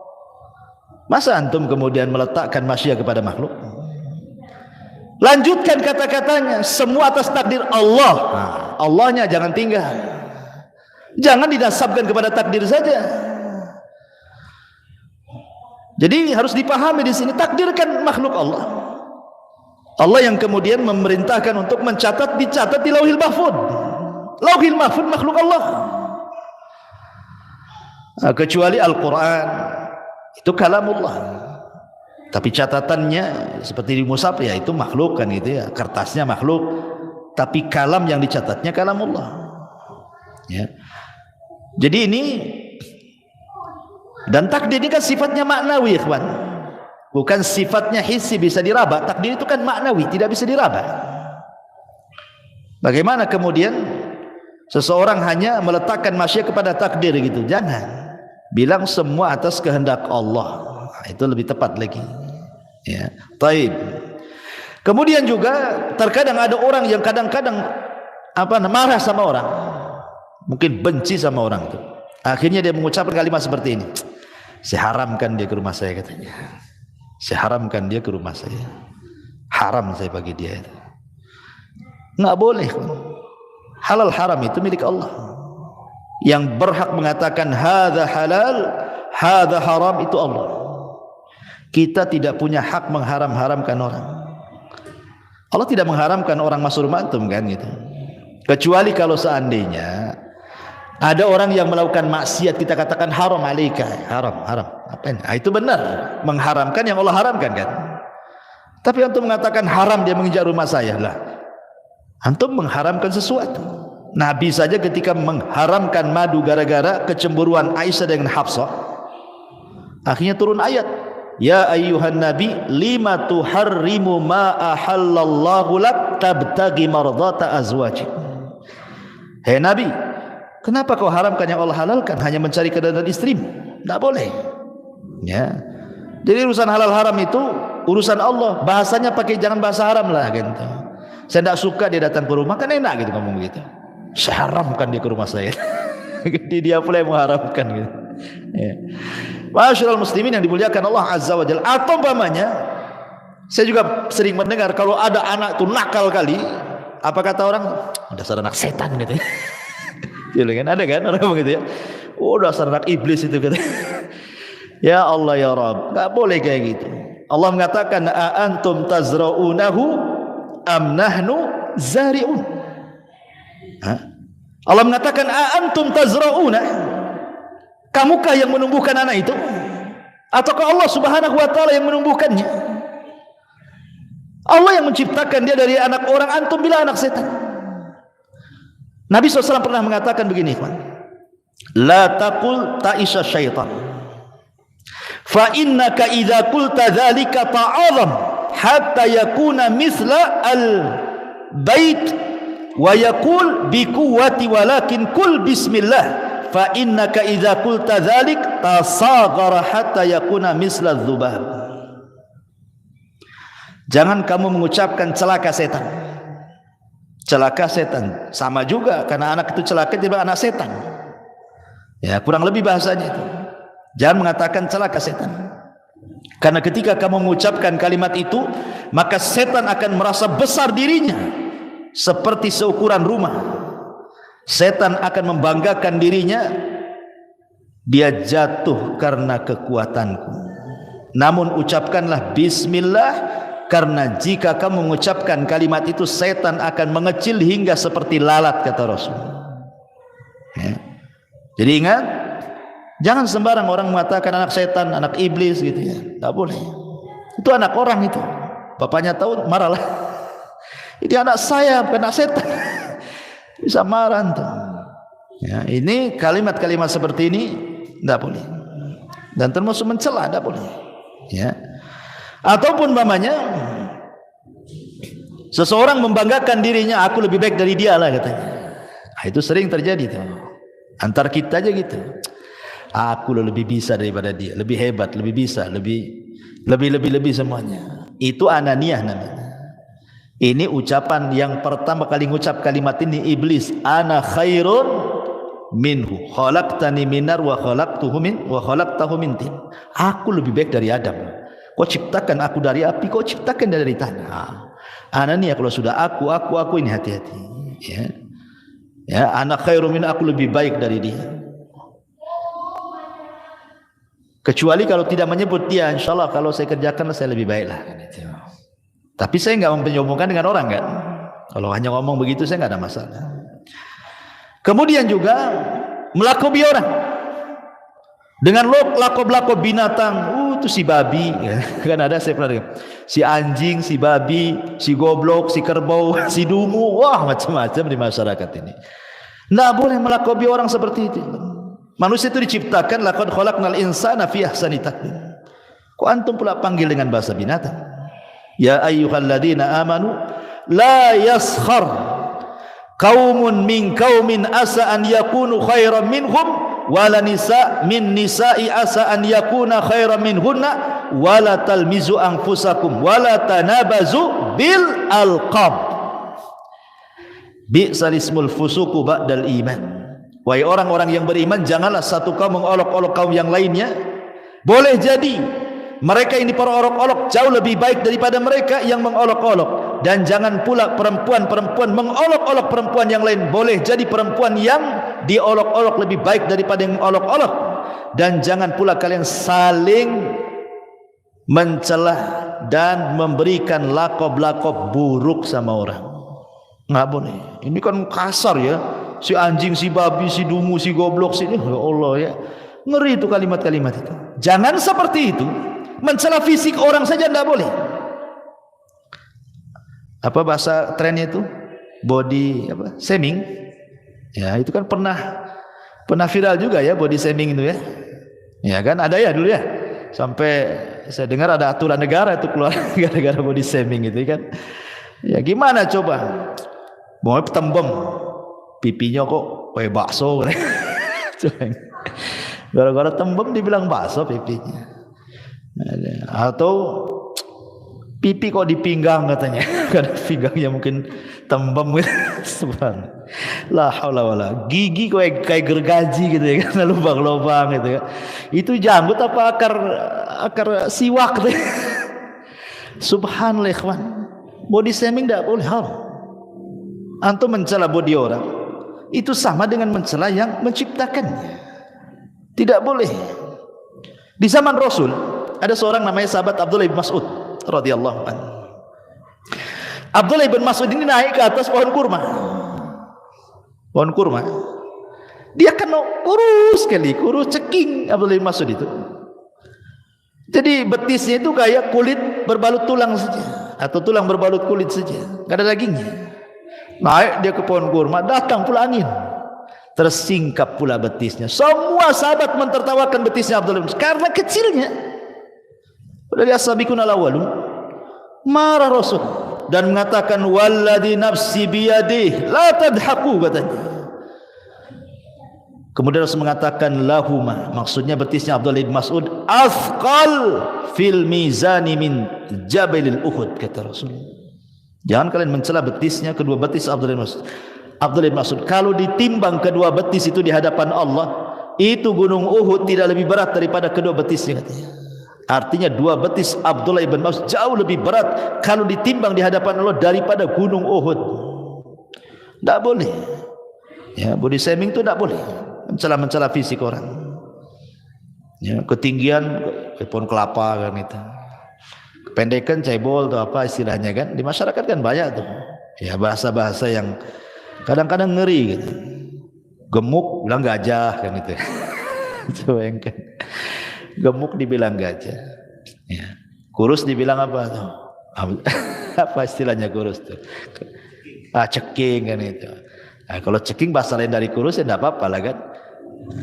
Masa antum kemudian meletakkan masyiah kepada makhluk? Lanjutkan kata-katanya, semua atas takdir Allah. Allahnya jangan tinggal. Jangan dinasabkan kepada takdir saja. Jadi harus dipahami di sini, takdir kan makhluk Allah. Allah yang kemudian memerintahkan untuk mencatat, dicatat di Lauhil Mahfuz. Lauhil Mahfuz makhluk Allah. Nah, kecuali Al-Quran itu kalamullah. Tapi catatannya seperti di mushaf ya itu makhluk kan gitu ya, kertasnya makhluk. Tapi kalam yang dicatatnya kalamullah. Ya. Jadi ini dan takdir ini kan sifatnya maknawi, ikhwan. Bukan sifatnya hissi bisa diraba. Takdir itu kan maknawi, tidak bisa diraba. Bagaimana kemudian seseorang hanya meletakkan maksiat kepada takdir gitu. Jangan. Bilang semua atas kehendak Allah. Itu lebih tepat lagi. Ya. Taib. Kemudian juga terkadang ada orang yang kadang-kadang marah sama orang. Mungkin benci sama orang itu. Akhirnya dia mengucapkan kalimat seperti ini. Saya haramkan dia ke rumah saya, katanya. Saya haramkan dia ke rumah saya. Haram saya bagi dia itu. Enggak boleh. Halal haram itu milik Allah. Yang berhak mengatakan hadza halal, hadza haram itu Allah. Kita tidak punya hak mengharam-haramkan orang. Allah tidak mengharamkan orang masuk rumah antum kan gitu. Kecuali kalau seandainya ada orang yang melakukan maksiat, kita katakan haram alaika, haram. Apa ini? Itu benar, mengharamkan yang Allah haramkan kan. Tapi antum mengatakan haram dia menginjak rumah saya lah. Antum mengharamkan sesuatu. Nabi saja ketika mengharamkan madu gara-gara kecemburuan Aisyah dengan Hafsah, akhirnya turun ayat, ya ayyuhan nabi lima tuharrimu ma ahallallahu lak tabtagi mardata azwajik. Hei Nabi, kenapa kau haramkan yang Allah halalkan hanya mencari keridhaan istrimu? Tidak boleh. Ya. Jadi urusan halal haram itu urusan Allah. Bahasanya pakai jangan bahasa haram lah gitu. Saya tidak suka dia datang ke rumah, kan enak gitu ngomong gitu. Saya haramkan dia ke rumah saya. Dia pula yang mengharamkan gitu. Ya. Masyaallah muslimin yang dimuliakan Allah Azza wa Jalla. Atau umpamanya, saya juga sering mendengar kalau ada anak tuh nakal kali, apa kata orang? Dasar anak setan gitu. Ya kan ada kan orang ngomong gitu ya. Oh dasar anak iblis itu gitu. Ya Allah ya Rabb, enggak boleh kayak gitu. Allah mengatakan a antum tazra'unahu am nahnu zari'un. Allah mengatakan a antum tazra'una, kamukah yang menumbuhkan anak itu ataukah Allah Subhanahu wa taala yang menumbuhkannya? Allah yang menciptakan dia dari anak orang, antum bilang anak setan. Nabi SAW pernah mengatakan begini, la taqul ta'isha syaitan fa innaka idza qulta dzalika ta'azam hatta yakuna mithla al bait wa yaqul bi quwwati walakin kul bismillah fa innaka idza qulta dzalik tasaghara hatta yakuna misla dzubab. Jangan kamu mengucapkan celaka setan. Celaka setan sama juga karena anak itu celaka tiba anak setan. Ya, kurang lebih bahasanya itu. Jangan mengatakan celaka setan. Karena ketika kamu mengucapkan kalimat itu, maka setan akan merasa besar dirinya seperti seukuran rumah. Setan akan membanggakan dirinya, dia jatuh karena kekuatanku. Namun ucapkanlah bismillah, karena jika kamu mengucapkan kalimat itu, setan akan mengecil hingga seperti lalat, kata Rasul. Ya. Jadi ingat, jangan sembarang orang mengatakan anak setan, anak iblis gitu ya. Tak boleh. Itu anak orang itu. Bapaknya tahu marahlah. Ini anak saya, bukan anak setan. Bisa marah tuh. Ya, ini kalimat-kalimat seperti ini tidak boleh. Dan termasuk mencela, tidak boleh. Ya. Ataupun umpamanya seseorang membanggakan dirinya, aku lebih baik dari dia lah katanya. Nah, itu sering terjadi tuh. Antar kita aja gitu. Aku lebih bisa daripada dia, lebih hebat, lebih bisa, lebih semuanya. Itu ananiyah namanya. Ini ucapan yang pertama kali ngucap kalimat ini iblis, ana khairun minhu khalaqtani minar wa khalaqtahu min tin. Aku lebih baik dari Adam. Kau ciptakan aku dari api, kau ciptakan dari tanah. Ananiyah, kalau sudah aku ini hati-hati. Ya. Ya, ana khairun min, aku lebih baik dari dia. Kecuali kalau tidak menyebut dia, insyaallah kalau saya kerjakan saya lebih baik lah. Tapi saya enggak menyombongkan dengan orang kan. Kalau hanya ngomong begitu saya enggak ada masalah. Kemudian juga melakobi orang dengan lakob-lakob binatang. Itu si babi, kan ada saya pernah dengar. Si anjing, si babi, si goblok, si kerbau, si dungu, wah macam-macam di masyarakat ini. Tidak boleh melakobi orang seperti itu. Manusia itu diciptakan laqad khalaqnal insana fi ahsani taqwim. Kok antum pula panggil dengan bahasa binatang? Ya ayyuhalladzina amanu la yaskhar qaumun min qaumin asa an yakunu khairan minhum wala nisa min nisa'i asa an yakuna khairan minhunna wala talmizu anfusakum wala tanabazu bil alqab bi'sal ismul fusuqu ba'dal iman. Wahai orang-orang yang beriman, janganlah satu kaum mengolok-olok kaum yang lainnya. Boleh jadi mereka ini para olok-olok jauh lebih baik daripada mereka yang mengolok-olok, dan jangan pula perempuan-perempuan mengolok-olok perempuan yang lain. Boleh jadi perempuan yang diolok-olok lebih baik daripada yang mengolok-olok, dan jangan pula kalian saling mencela dan memberikan lakob-lakob buruk sama orang. Nggak boleh. Ini kan kasar ya, si anjing, si babi, si dungu, si goblok, si ya Allah ya, ngeri itu kalimat-kalimat itu. Jangan seperti itu. Mencela fisik orang saja tidak boleh. Apa bahasa trennya itu? Body apa? Shaming. Ya, itu kan pernah viral juga ya, body shaming itu ya. Ya kan ada ya dulu ya. Sampai saya dengar ada aturan negara itu keluar gara-gara body shaming itu kan. Ya gimana coba? Mau tembem pipinya kok kayak bakso. Gara-gara tembem dibilang bakso pipinya. Atau pipi kok di pinggang katanya. Karena pinggangnya mungkin tembem gitu. Subhanallah. La haula wala. Gigi kayak gergaji gitu ya, karena lubang-lubang gitu ya. Itu janggut apa akar siwak gitu. Subhanallah ikhwan. Body shaming tidak boleh, haram. Antum mencela body orang itu sama dengan mencela yang menciptakannya. Tidak boleh. Di zaman Rasul ada seorang namanya sahabat Abdullah bin Mas'ud radhiyallahu anhu. Abdullah bin Mas'ud ini naik ke atas pohon kurma. Pohon kurma. Dia kan kurus sekali, kurus ceking Abdullah bin Mas'ud itu. Jadi betisnya itu kayak kulit berbalut tulang saja, atau tulang berbalut kulit saja, enggak ada dagingnya. Naik dia ke pohon kurma, datang pula angin, tersingkap pula betisnya. Semua sahabat mentertawakan betisnya Abdullah bin Mas'ud karena kecilnya. Dari as-sabiqun al-awwalun. Marah Rasul dan mengatakan walladzi nafsi biyadihi la tadhaku, katanya. Kemudian Rasul mengatakan lahuma, maksudnya betisnya Abdullah bin Mas'ud, athqal fil mizani min jabalil Uhud, kata Rasul. Jangan kalian mencela betisnya, kedua betis Abdullah bin Mas'ud. Abdullah bin Mas'ud, kalau ditimbang kedua betis itu di hadapan Allah, itu gunung Uhud tidak lebih berat daripada kedua betisnya, katanya. Artinya dua betis Abdullah bin Mas'ud jauh lebih berat kalau ditimbang di hadapan Allah daripada gunung Uhud. Tidak boleh. Ya, body shaming itu tidak boleh. Mencela fisik orang. Ya, ketinggian pohon kelapa kan itu. Kependekan cebol atau apa istilahnya kan. Di masyarakat kan banyak tuh. Ya, bahasa-bahasa yang kadang-kadang ngeri gitu. Gemuk bilang gajah kan itu. Coba yang kan. Gemuk dibilang gajah, ya. Kurus dibilang apa tuh? Apa istilahnya kurus tuh? Ceking kan itu. Nah, kalau ceking bahasa lain dari kurus ya tidak apa-apa lah kan.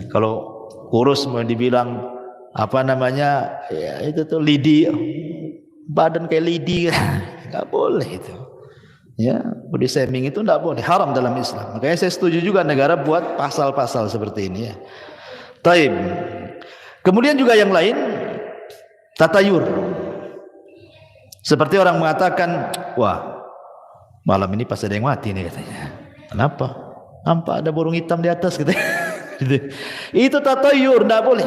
Kalau kurus mau dibilang apa namanya? Ya itu tuh lidi, badan kayak lidi, nggak boleh itu. Ya, body shaming itu tidak boleh, haram dalam Islam. Makanya saya setuju juga negara buat pasal-pasal seperti ini ya. Taib. Kemudian juga yang lain, tatayur. Seperti orang mengatakan, wah malam ini pas ada yang mati nih katanya. Kenapa? Nampak ada burung hitam di atas katanya. Itu tatayur, tidak boleh.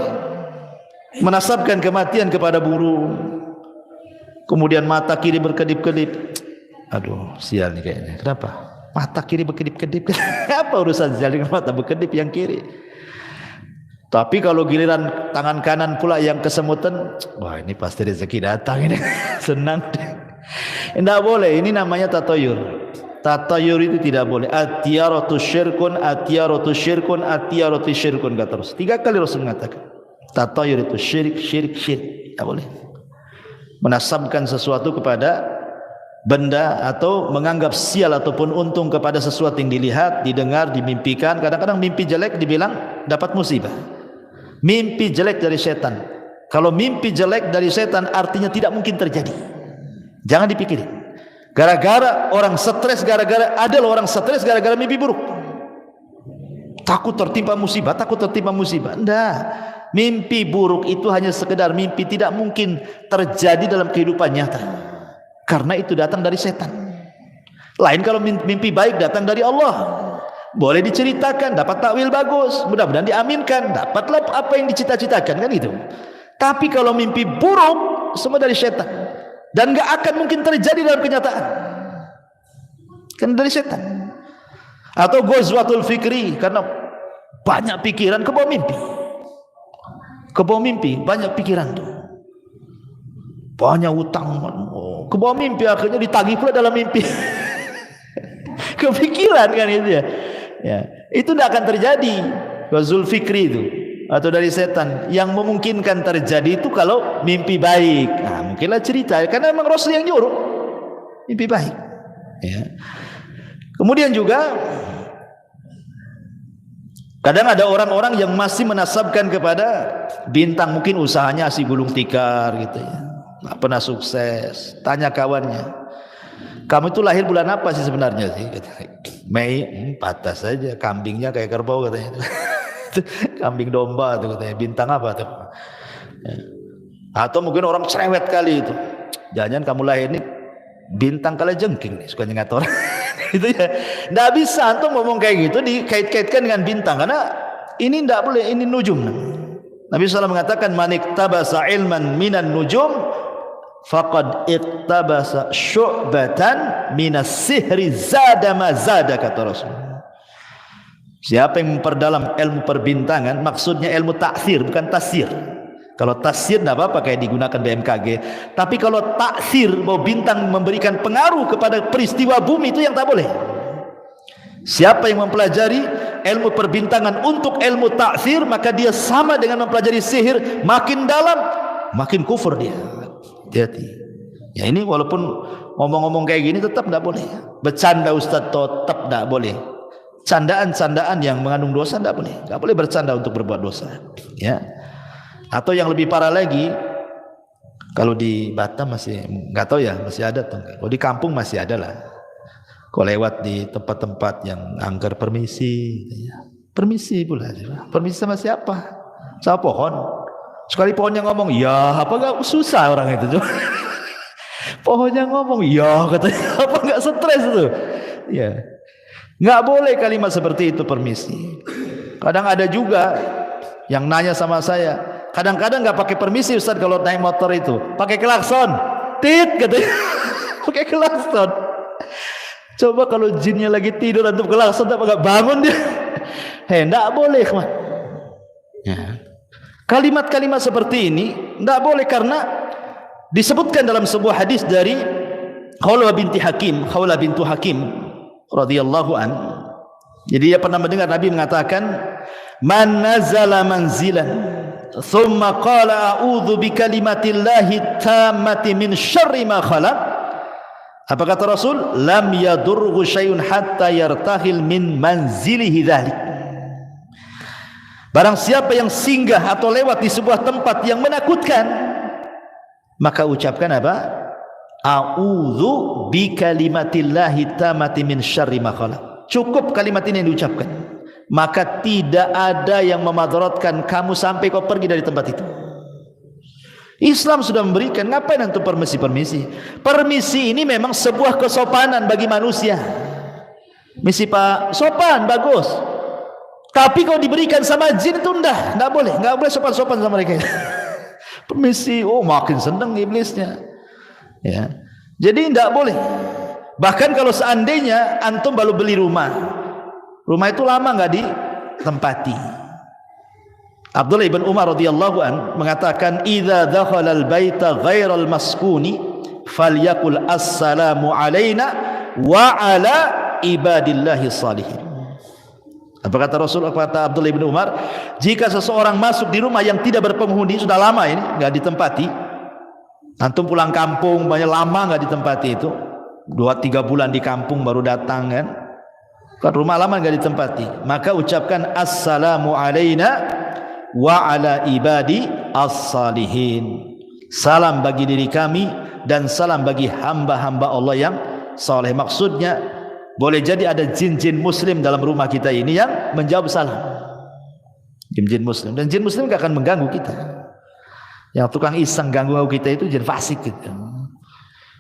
Menasabkan kematian kepada burung. Kemudian mata kiri berkedip-kedip. Aduh sial nih kayaknya. Kenapa? Mata kiri berkedip-kedip. Apa urusan sial dengan mata berkedip yang kiri? Tapi kalau giliran tangan kanan pula yang kesemutan, wah ini pasti rezeki datang ini. Senang. Tidak boleh, ini namanya tatayur. Tatayur itu tidak boleh. Atiyaratu syirkun, atiyaratu syirkun, atiyaratu syirkun, kata Rasul. 3 kali Rasul mengatakan. Tatayur itu syirik. Tidak boleh. Menasabkan sesuatu kepada benda atau menganggap sial ataupun untung kepada sesuatu yang dilihat, didengar, dimimpikan. Kadang-kadang mimpi jelek dibilang dapat musibah. Mimpi jelek dari setan. Kalau mimpi jelek dari setan artinya tidak mungkin terjadi. Jangan dipikirin. Gara-gara orang stres, orang stres gara-gara mimpi buruk. Takut tertimpa musibah. Enggak. Mimpi buruk itu hanya sekedar mimpi, tidak mungkin terjadi dalam kehidupan nyata. Karena itu datang dari setan. Lain kalau mimpi baik datang dari Allah. Boleh diceritakan, dapat takwil bagus, mudah-mudahan diaminkan, dapatlah apa yang dicita-citakan, kan gitu. Tapi kalau mimpi buruk semua dari setan dan gak akan mungkin terjadi dalam kenyataan, kan dari setan. Atau ghazwatul fikri, karena banyak pikiran ke bawah mimpi, banyak pikiran tuh, banyak utang, ke bawah mimpi, akhirnya ditagih pula dalam mimpi. Kepikiran kan itu ya. Ya, itu tidak akan terjadi. Ghazul fikri itu atau dari setan. Yang memungkinkan terjadi itu kalau mimpi baik. Nah, mungkinlah cerita, karena memang Rasul yang nyuruh mimpi baik. Ya. Kemudian juga kadang ada orang-orang yang masih menasabkan kepada bintang, mungkin usahanya si gulung tikar gitu ya, nggak pernah sukses. Tanya kawannya, kamu itu lahir bulan apa sih sebenarnya sih? Mei. Patah saja, kambingnya kayak kerbau katanya. Kambing domba tuh katanya. Bintang apa tuh? Ya. Atau mungkin orang cerewet kali itu, jangan kamu lahir ini bintang kalajengking nih, suka nyengat orang. Itu ya, nggak bisa antum ngomong kayak gitu dikait-kaitkan dengan bintang, karena ini nggak boleh, ini nujum. Nabi SAW mengatakan, man iktabasa ilman minan nujum faqad iktabasa syu'batan minas sihri zada ma zada, kata Rasul. Siapa yang memperdalam ilmu perbintangan, maksudnya ilmu taksir bukan tasir. Kalau tasir tidak apa-apa kayak digunakan BMKG, tapi kalau taksir, bahwa bintang memberikan pengaruh kepada peristiwa bumi, itu yang tak boleh. Siapa yang mempelajari ilmu perbintangan untuk ilmu taksir, maka dia sama dengan mempelajari sihir, makin dalam makin kufur dia. Jadi ya, ini walaupun ngomong-ngomong kayak gini tetap tidak boleh. Bercanda Ustaz tetap tidak boleh. Candaan-candaan yang mengandung dosa tidak boleh. Tidak boleh bercanda untuk berbuat dosa. Ya. Atau yang lebih parah lagi, kalau di Batam masih nggak tahu ya, masih ada tuh. Kalau di kampung masih ada lah. Kalau lewat di tempat-tempat yang angker permisi, permisi pula. Permisi sama siapa? Sama pohon. Sekali pohonnya ngomong, ya apa nggak susah orang itu. Pohonnya ngomong, ya katanya, apa nggak stres itu? Ya, nggak boleh kalimat seperti itu, permisi. Kadang ada juga yang nanya sama saya, kadang-kadang nggak pakai permisi Ustaz kalau naik motor itu, pakai klakson, tit katanya, pakai klakson. Coba kalau jinnya lagi tidur antum klakson, tak nggak bangun dia. Nggak boleh, kawan. Ya. Kalimat-kalimat seperti ini tidak boleh, karena disebutkan dalam sebuah hadis dari Khawlah bintu Hakim radhiyallahu an. Jadi dia pernah mendengar Nabi mengatakan, man nazala manzilan thumma qala a'udzu bikalimatillahi tammati min syarri ma khalaq. Apa kata Rasul? Lam yadurhu syai'un hatta yartahil min manzilihi dzalik. Barang siapa yang singgah atau lewat di sebuah tempat yang menakutkan, maka ucapkan apa? A'udzu bikalimatillahi tammati min syarri ma khalaq. Cukup kalimat ini yang diucapkan, maka tidak ada yang memadaratkan kamu sampai kau pergi dari tempat itu. Islam sudah memberikan, ngapain antum permisi? Permisi ini memang sebuah kesopanan bagi manusia. Misi Pak, sopan, bagus. Tapi kalau diberikan sama jin itu enggak boleh sopan-sopan sama mereka. Permisi, oh makin senang iblisnya. Ya. Jadi enggak boleh. Bahkan kalau seandainya antum baru beli rumah itu lama enggak ditempati. Abdullah ibn Umar radhiyallahu an mengatakan, idza dakhala al-baita ghairal maskuni falyakul assalamu alaina wa ala ibadillahi salihin. Apa kata Rasul, kata Abdullah bin Umar, jika seseorang masuk di rumah yang tidak berpenghuni, sudah lama ini nggak ditempati, antum pulang kampung banyak lama nggak ditempati, itu 2-3 bulan di kampung baru datang kan rumah lama nggak ditempati, maka ucapkan assalamu alaina wa ala ibadi as-salihin, salam bagi diri kami dan salam bagi hamba-hamba Allah yang soleh. Maksudnya boleh jadi ada jin-jin muslim dalam rumah kita ini yang menjawab salam. Jin-jin muslim, dan jin muslim gak akan mengganggu kita. Yang tukang iseng ganggu kita itu jin fasik gitu.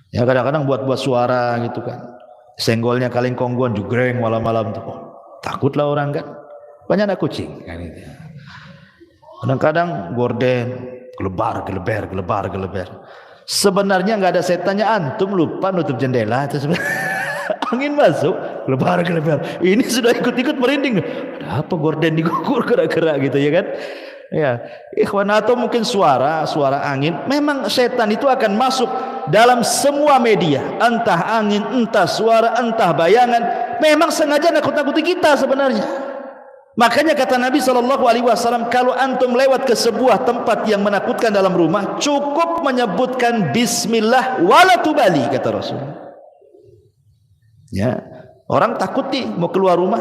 Ya kadang-kadang buat suara gitu kan. Senggolnya kaleng kongguan jugreng malam-malam tuh. Takutlah orang kan. Banyak anak kucing kan itu. Kadang-kadang gorden gelebar. Sebenarnya nggak ada setannya, antum lupa nutup jendela itu sebenarnya. Angin masuk, gelebar. Ini sudah ikut-ikut merinding. Ada apa gorden digugur gerak-gerak gitu ya kan? Ya, ikhwan, atau mungkin suara angin. Memang setan itu akan masuk dalam semua media, entah angin, entah suara, entah bayangan. Memang sengaja nakut-nakuti kita sebenarnya. Makanya kata Nabi SAW, kalau antum lewat ke sebuah tempat yang menakutkan dalam rumah, cukup menyebutkan Bismillah wala tubali, kata Rasul. Ya, orang takut nih mau keluar rumah,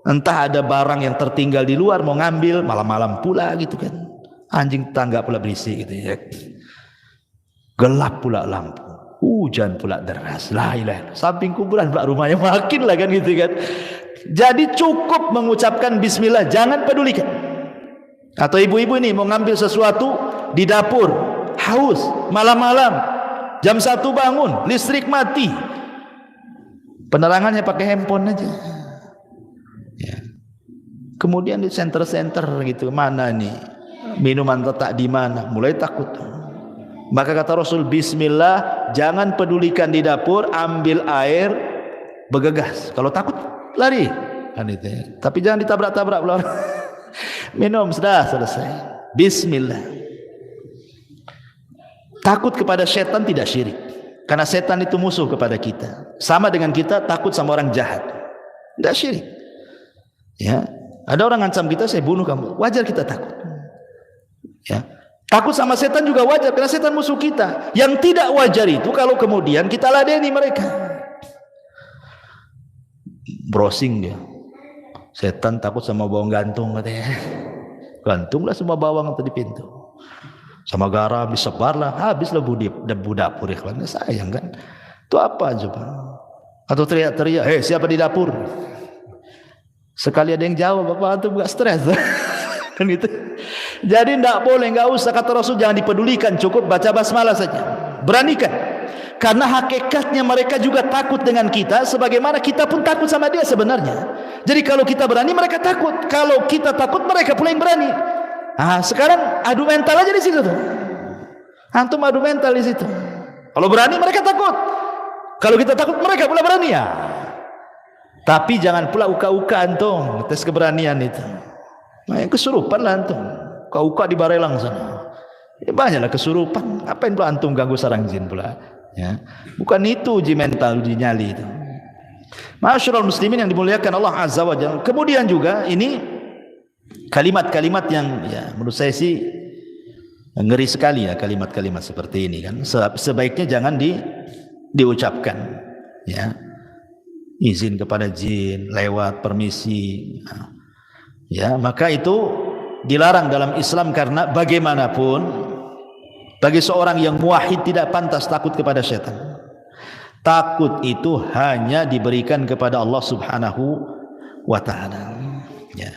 entah ada barang yang tertinggal di luar mau ngambil, malam-malam pula gitu kan, anjing tangga pula berisik gitu ya, gelap pula lampu, hujan pula deras, la ilaha, samping kuburan pula rumahnya, makin lah kan gitu kan. Jadi cukup mengucapkan Bismillah, jangan pedulikan. Atau ibu-ibu ini mau ngambil sesuatu di dapur, haus, malam-malam, jam 1 bangun, listrik mati, penerangannya pakai handphone aja. Ya. Kemudian di center-center gitu, mana nih minuman letak di mana, mulai takut. Maka kata Rasul, Bismillah, jangan pedulikan di dapur, ambil air, bergegas. Kalau takut lari kan itu ya. Tapi jangan ditabrak-tabrak pula. Minum sudah selesai. Bismillah. Takut kepada setan tidak syirik, karena setan itu musuh kepada kita. Sama dengan kita takut sama orang jahat, tidak syirik. Ya, ada orang ngancam kita, saya bunuh kamu, wajar kita takut. Ya, takut sama setan juga wajar, karena setan musuh kita. Yang tidak wajar itu kalau kemudian kita ladeni mereka. Browsing dia, setan takut sama bawang gantung katanya. Gantunglah semua bawang di pintu, sama garam disebarlah, habislah debu dapur. Ikhwan, sayang kan? Itu apa coba? Atau teriak-teriak, hei siapa di dapur? Sekali ada yang jawab, apa antum gak stres? Kan gitu. Jadi tidak boleh, nggak usah, kata Rasul, jangan dipedulikan, cukup baca basmalah saja. Beranikan. Karena hakikatnya mereka juga takut dengan kita, sebagaimana kita pun takut sama dia sebenarnya. Jadi kalau kita berani, mereka takut. Kalau kita takut, mereka pula yang berani. Nah, sekarang adu mental aja di situ tuh. Antum adu mental di situ. Kalau berani, mereka takut. Kalau kita takut, mereka pula berani ya. Tapi jangan pula uka-uka antum tes keberanian itu. Nah, yang kesurupan lah antum. Uka-uka di Barelang sana. Ya, banyaklah kesurupan. Ngapain pula antum ganggu sarang jin pula? Ya, bukan itu uji mental, uji nyali itu. Ma'asyiral muslimin yang dimuliakan Allah Azza wa Jalla. Kemudian juga ini kalimat-kalimat yang ya menurut saya sih ngeri sekali ya, kalimat-kalimat seperti ini kan. Sebaiknya jangan diucapkan. Ya, izin kepada jin, lewat permisi. Ya, maka itu dilarang dalam Islam, karena bagaimanapun bagi seorang yang muwahhid tidak pantas takut kepada setan. Takut itu hanya diberikan kepada Allah Subhanahu wa taala. Ya.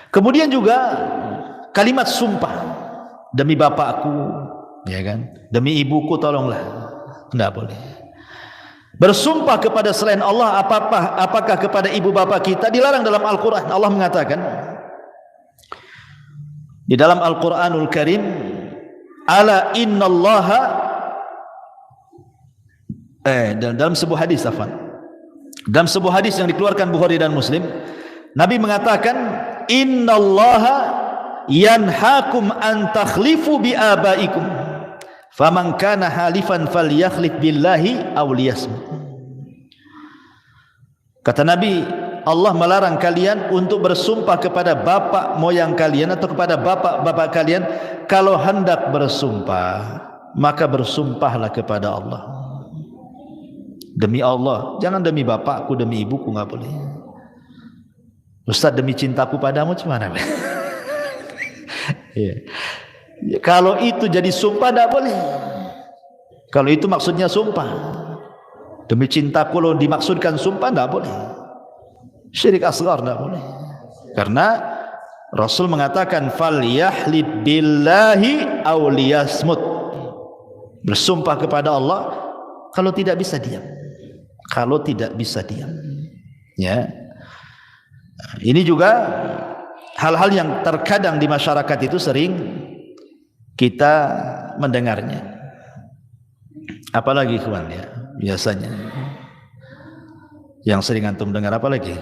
Kemudian juga kalimat sumpah, demi bapakku, ya kan? Demi ibuku tolonglah. Tidak boleh. Bersumpah kepada selain Allah, apakah kepada ibu bapak kita, dilarang dalam Al-Qur'an. Allah mengatakan di dalam Al-Qur'anul Karim, ala innallaha, dalam sebuah hadis, dalam sebuah hadis yang dikeluarkan Bukhari dan Muslim, Nabi mengatakan, innallaha yanhaakum an takhlifu bi abaikum, faman kana halifan falyakhlif billahi aw liyasmut. Kata Nabi, Allah melarang kalian untuk bersumpah kepada bapak moyang kalian atau kepada bapak-bapak kalian. Kalau hendak bersumpah, maka bersumpahlah kepada Allah. Demi Allah, jangan demi bapakku, demi ibuku, nggak boleh. Ustaz, demi cintaku padamu, gimana? Ya. Kalau itu jadi sumpah, tidak boleh. Kalau itu maksudnya sumpah. Demi cintaku lo dimaksudkan sumpah, tidak boleh. Syirik asghar tidak boleh. Karena Rasul mengatakan falyahlib billahi aw liyasmut. Bersumpah kepada Allah, kalau tidak bisa diam. Kalau tidak bisa diam. Ya. Ini juga hal-hal yang terkadang di masyarakat itu sering kita mendengarnya. Apalagi kawan ya, biasanya yang sering antum dengar apa lagi?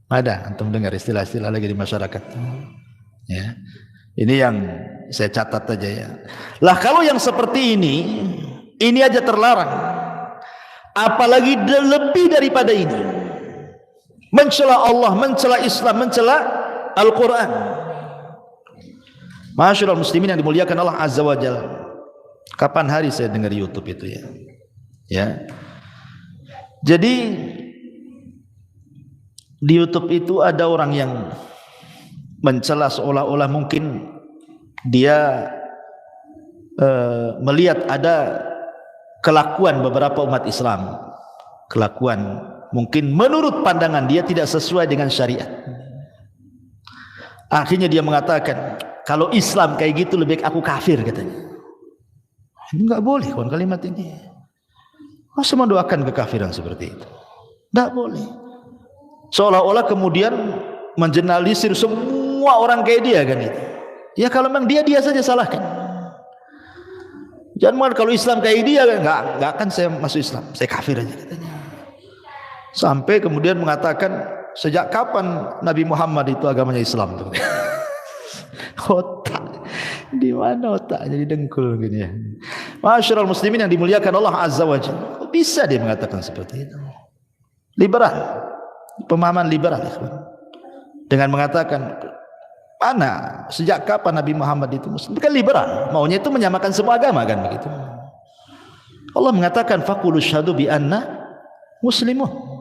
Ada antum dengar istilah-istilah lagi di masyarakat. Ya. Ini yang saya catat aja ya. Lah kalau yang seperti ini aja terlarang. Apalagi lebih daripada ini. Mencela Allah, mencela Islam, mencela Al-Quran. Masyaallah muslimin yang dimuliakan Allah Azza wa Jalla. Kapan hari saya dengar YouTube itu ya? Ya. Jadi di YouTube itu ada orang yang mencela seolah-olah mungkin dia melihat ada kelakuan beberapa umat Islam. Kelakuan mungkin menurut pandangan dia tidak sesuai dengan syariat. Akhirnya dia mengatakan, kalau Islam kayak gitu lebih baik aku kafir katanya. Ini enggak boleh kawan kalimat ini. Masa mendoakan kekafiran seperti itu? Enggak boleh. Seolah-olah kemudian mengeneralisir semua orang kayak dia kan itu. Ya kalau memang dia saja salahkan. Jangan kalau Islam kayak dia enggak akan saya masuk Islam, saya kafir aja katanya. Sampai kemudian mengatakan sejak kapan Nabi Muhammad itu agamanya Islam tuh? Otak di mana otak jadi dengkul gini ya. Masyaallah muslimin yang dimuliakan Allah Azza wa Jalla. Kok bisa dia mengatakan seperti itu? Liberal, pemahaman liberal ya. Dengan mengatakan mana sejak kapan Nabi Muhammad itu Muslim? Bukan liberal, maunya itu menyamakan semua agama kan begitu. Allah mengatakan faqulu syahadu bi anna muslimun.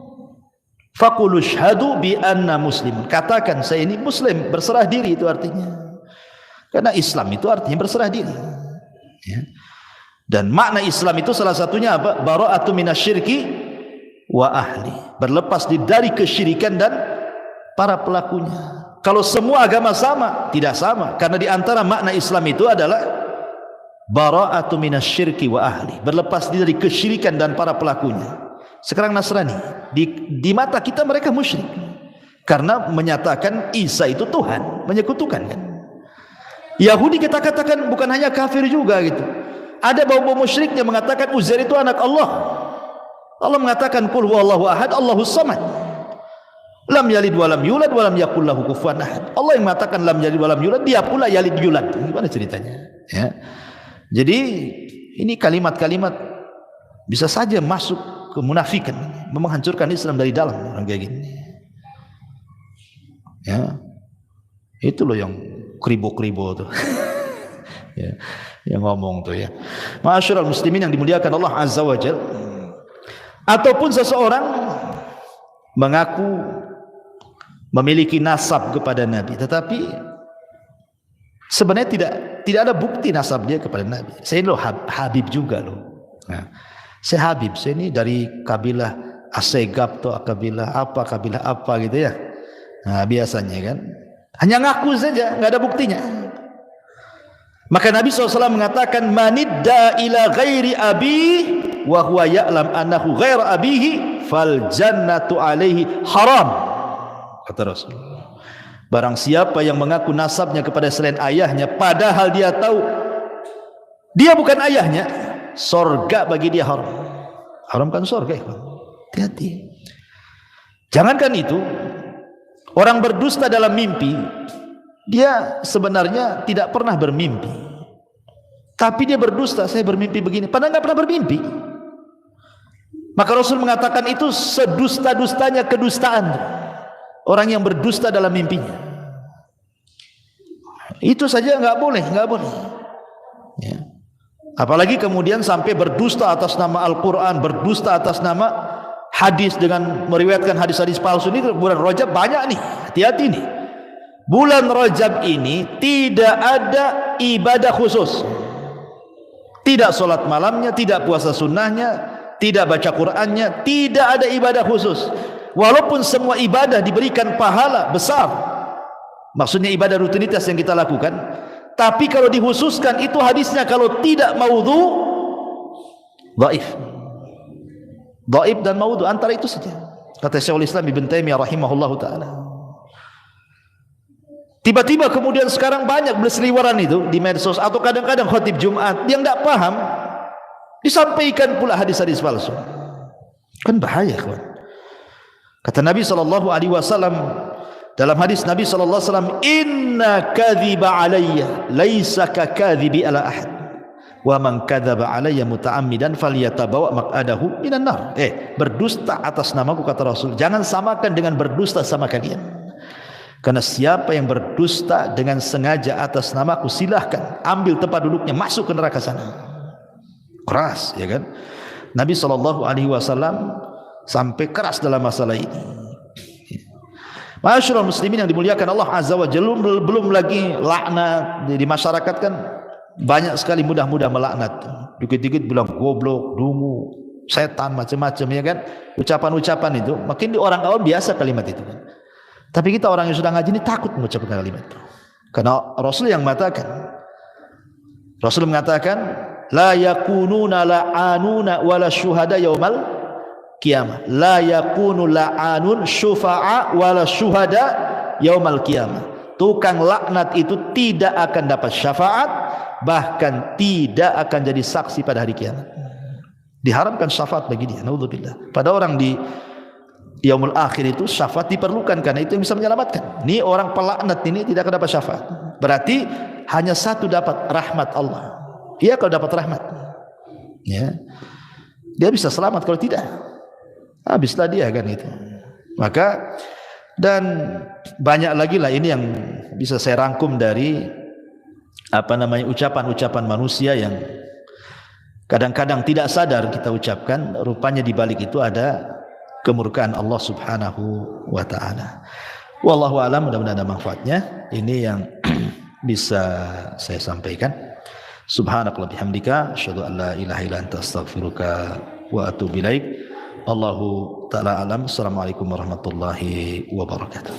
Faqulu syahadu bi anna muslimun. Katakan saya ini muslim, berserah diri itu artinya. Karena Islam itu artinya berserah diri. Ya. Dan makna Islam itu salah satunya apa? Bara'atu minasyirki wa ahli. Berlepas dari kesyirikan dan para pelakunya. Kalau semua agama sama, tidak sama. Karena di antara makna Islam itu adalah bara'atu minasyirki wa ahli. Berlepas dari kesyirikan dan para pelakunya. Sekarang Nasrani di mata kita mereka musyrik karena menyatakan Isa itu Tuhan, menyekutukan kan. Yahudi kita katakan bukan hanya kafir juga gitu. Ada bau-bau musyriknya mengatakan Uzair itu anak Allah. Allah mengatakan qul huwallahu ahad, Allahus samad. Lam yalid wa lam yulad wa lam yakul lahu kufuwan ahad. Allah yang mengatakan lam yalid wa lam yulad, dia pula yalid yulad. Gimana ceritanya? Ya. Jadi ini kalimat-kalimat bisa saja masuk kemunafikan, menghancurkan Islam dari dalam orang kayak gini. Ya, itu loh yang kribo-kribo tuh, ya, yang ngomong tuh ya. Masyaallah muslimin yang dimuliakan Allah Azza wa Jalla. Ataupun seseorang mengaku memiliki nasab kepada Nabi, tetapi sebenarnya tidak ada bukti nasab dia kepada Nabi. Saya loh Habib juga loh. Nah, saya Habib, saya ini dari kabilah Asegab atau kabilah apa gitu ya. Nah, biasanya kan hanya ngaku saja, nggak ada buktinya. Maka Nabi SAW mengatakan manidda ila ghairi abi wa huwa ya'lam annahu ghaira abihi fal jannatu alaihi haram, kata Rasulullah. Barang siapa yang mengaku nasabnya kepada selain ayahnya padahal dia tahu dia bukan ayahnya, sorga bagi dia haram. Haramkan sorga. Hati-hati. Jangankan itu, orang berdusta dalam mimpi, dia sebenarnya tidak pernah bermimpi, tapi dia berdusta, saya bermimpi begini, padahal nggak pernah bermimpi. Maka Rasul mengatakan itu sedusta-dustanya kedustaan orang yang berdusta dalam mimpinya. Itu saja nggak boleh, nggak boleh. Ya. Apalagi kemudian sampai berdusta atas nama Al-Quran, berdusta atas nama hadis dengan meriwayatkan hadis-hadis palsu. Ini bulan Rajab banyak nih, hati-hati nih. Bulan Rajab ini tidak ada ibadah khusus, tidak solat malamnya, tidak puasa sunnahnya, tidak baca Qur'annya, tidak ada ibadah khusus. Walaupun semua ibadah diberikan pahala besar, maksudnya ibadah rutinitas yang kita lakukan, tapi kalau dikhususkan itu hadisnya kalau tidak maudhu, dhaif. Dhaif dan maudhu antara itu saja. Kata Syekhul Islam Ibn Taimiyah rahimahullahu taala. Tiba-tiba kemudian sekarang banyak berseliweran itu di medsos atau kadang-kadang khatib Jumat yang tidak paham disampaikan pula hadis-hadis palsu. Kan bahaya, kawan. Kata Nabi SAW dalam hadis Nabi SAW, inna kadhiba alayya laisa ka kadhibi ala ahad wa man kadzaba alayya muta'ammidan falyatabawa maq'adahu minan nar. Berdusta atas namaku, kata Rasul, jangan samakan dengan berdusta sama kalian. Karena siapa yang berdusta dengan sengaja atas namaku, silahkan ambil tempat duduknya, masuk ke neraka sana. Keras, ya kan? Nabi SAW sampai keras dalam masalah ini. Masyaallah muslimin yang dimuliakan Allah Azza wa Jalla, belum lagi laknat di masyarakat kan banyak sekali mudah-mudah melaknat. Dikit-dikit bilang goblok, dungu, setan, macam-macam, ya kan? Ucapan-ucapan itu makin di orang awam biasa kalimat itu kan. Tapi kita orang yang sudah ngaji ini takut mengucapkan kalimat itu. Karena Rasul yang mengatakan, Rasul mengatakan, la yakununa la'anuna wala syuhada yaumal qiyamah. La yakunu la'anun syufa'a wala syuhada yaumal qiyamah. Tukang laknat itu tidak akan dapat syafaat, bahkan tidak akan jadi saksi pada hari kiamat. Diharamkan syafaat bagi dia. Naudzubillah. Pada orang di yaumul akhir itu syafaat diperlukan, karena itu yang bisa menyelamatkan. Ini orang pelaknat ini tidak akan dapat syafaat. Berarti hanya satu dapat rahmat Allah. Dia kalau dapat rahmat, ya, dia bisa selamat. Kalau tidak, habislah dia kan itu. Maka dan banyak lagi lah ini yang bisa saya rangkum dari ucapan-ucapan manusia yang kadang-kadang tidak sadar kita ucapkan. Rupanya di balik itu ada kemurkaan Allah Subhanahu wa taala. Wallahu a'lam, mudah-mudahan ada manfaatnya. Ini yang bisa saya sampaikan. Subhanakallahumma bihamdika asyhadu an la ilaha illa anta astaghfiruka wa atubu ilaik. Allahu taala alam. Assalamualaikum warahmatullahi wabarakatuh.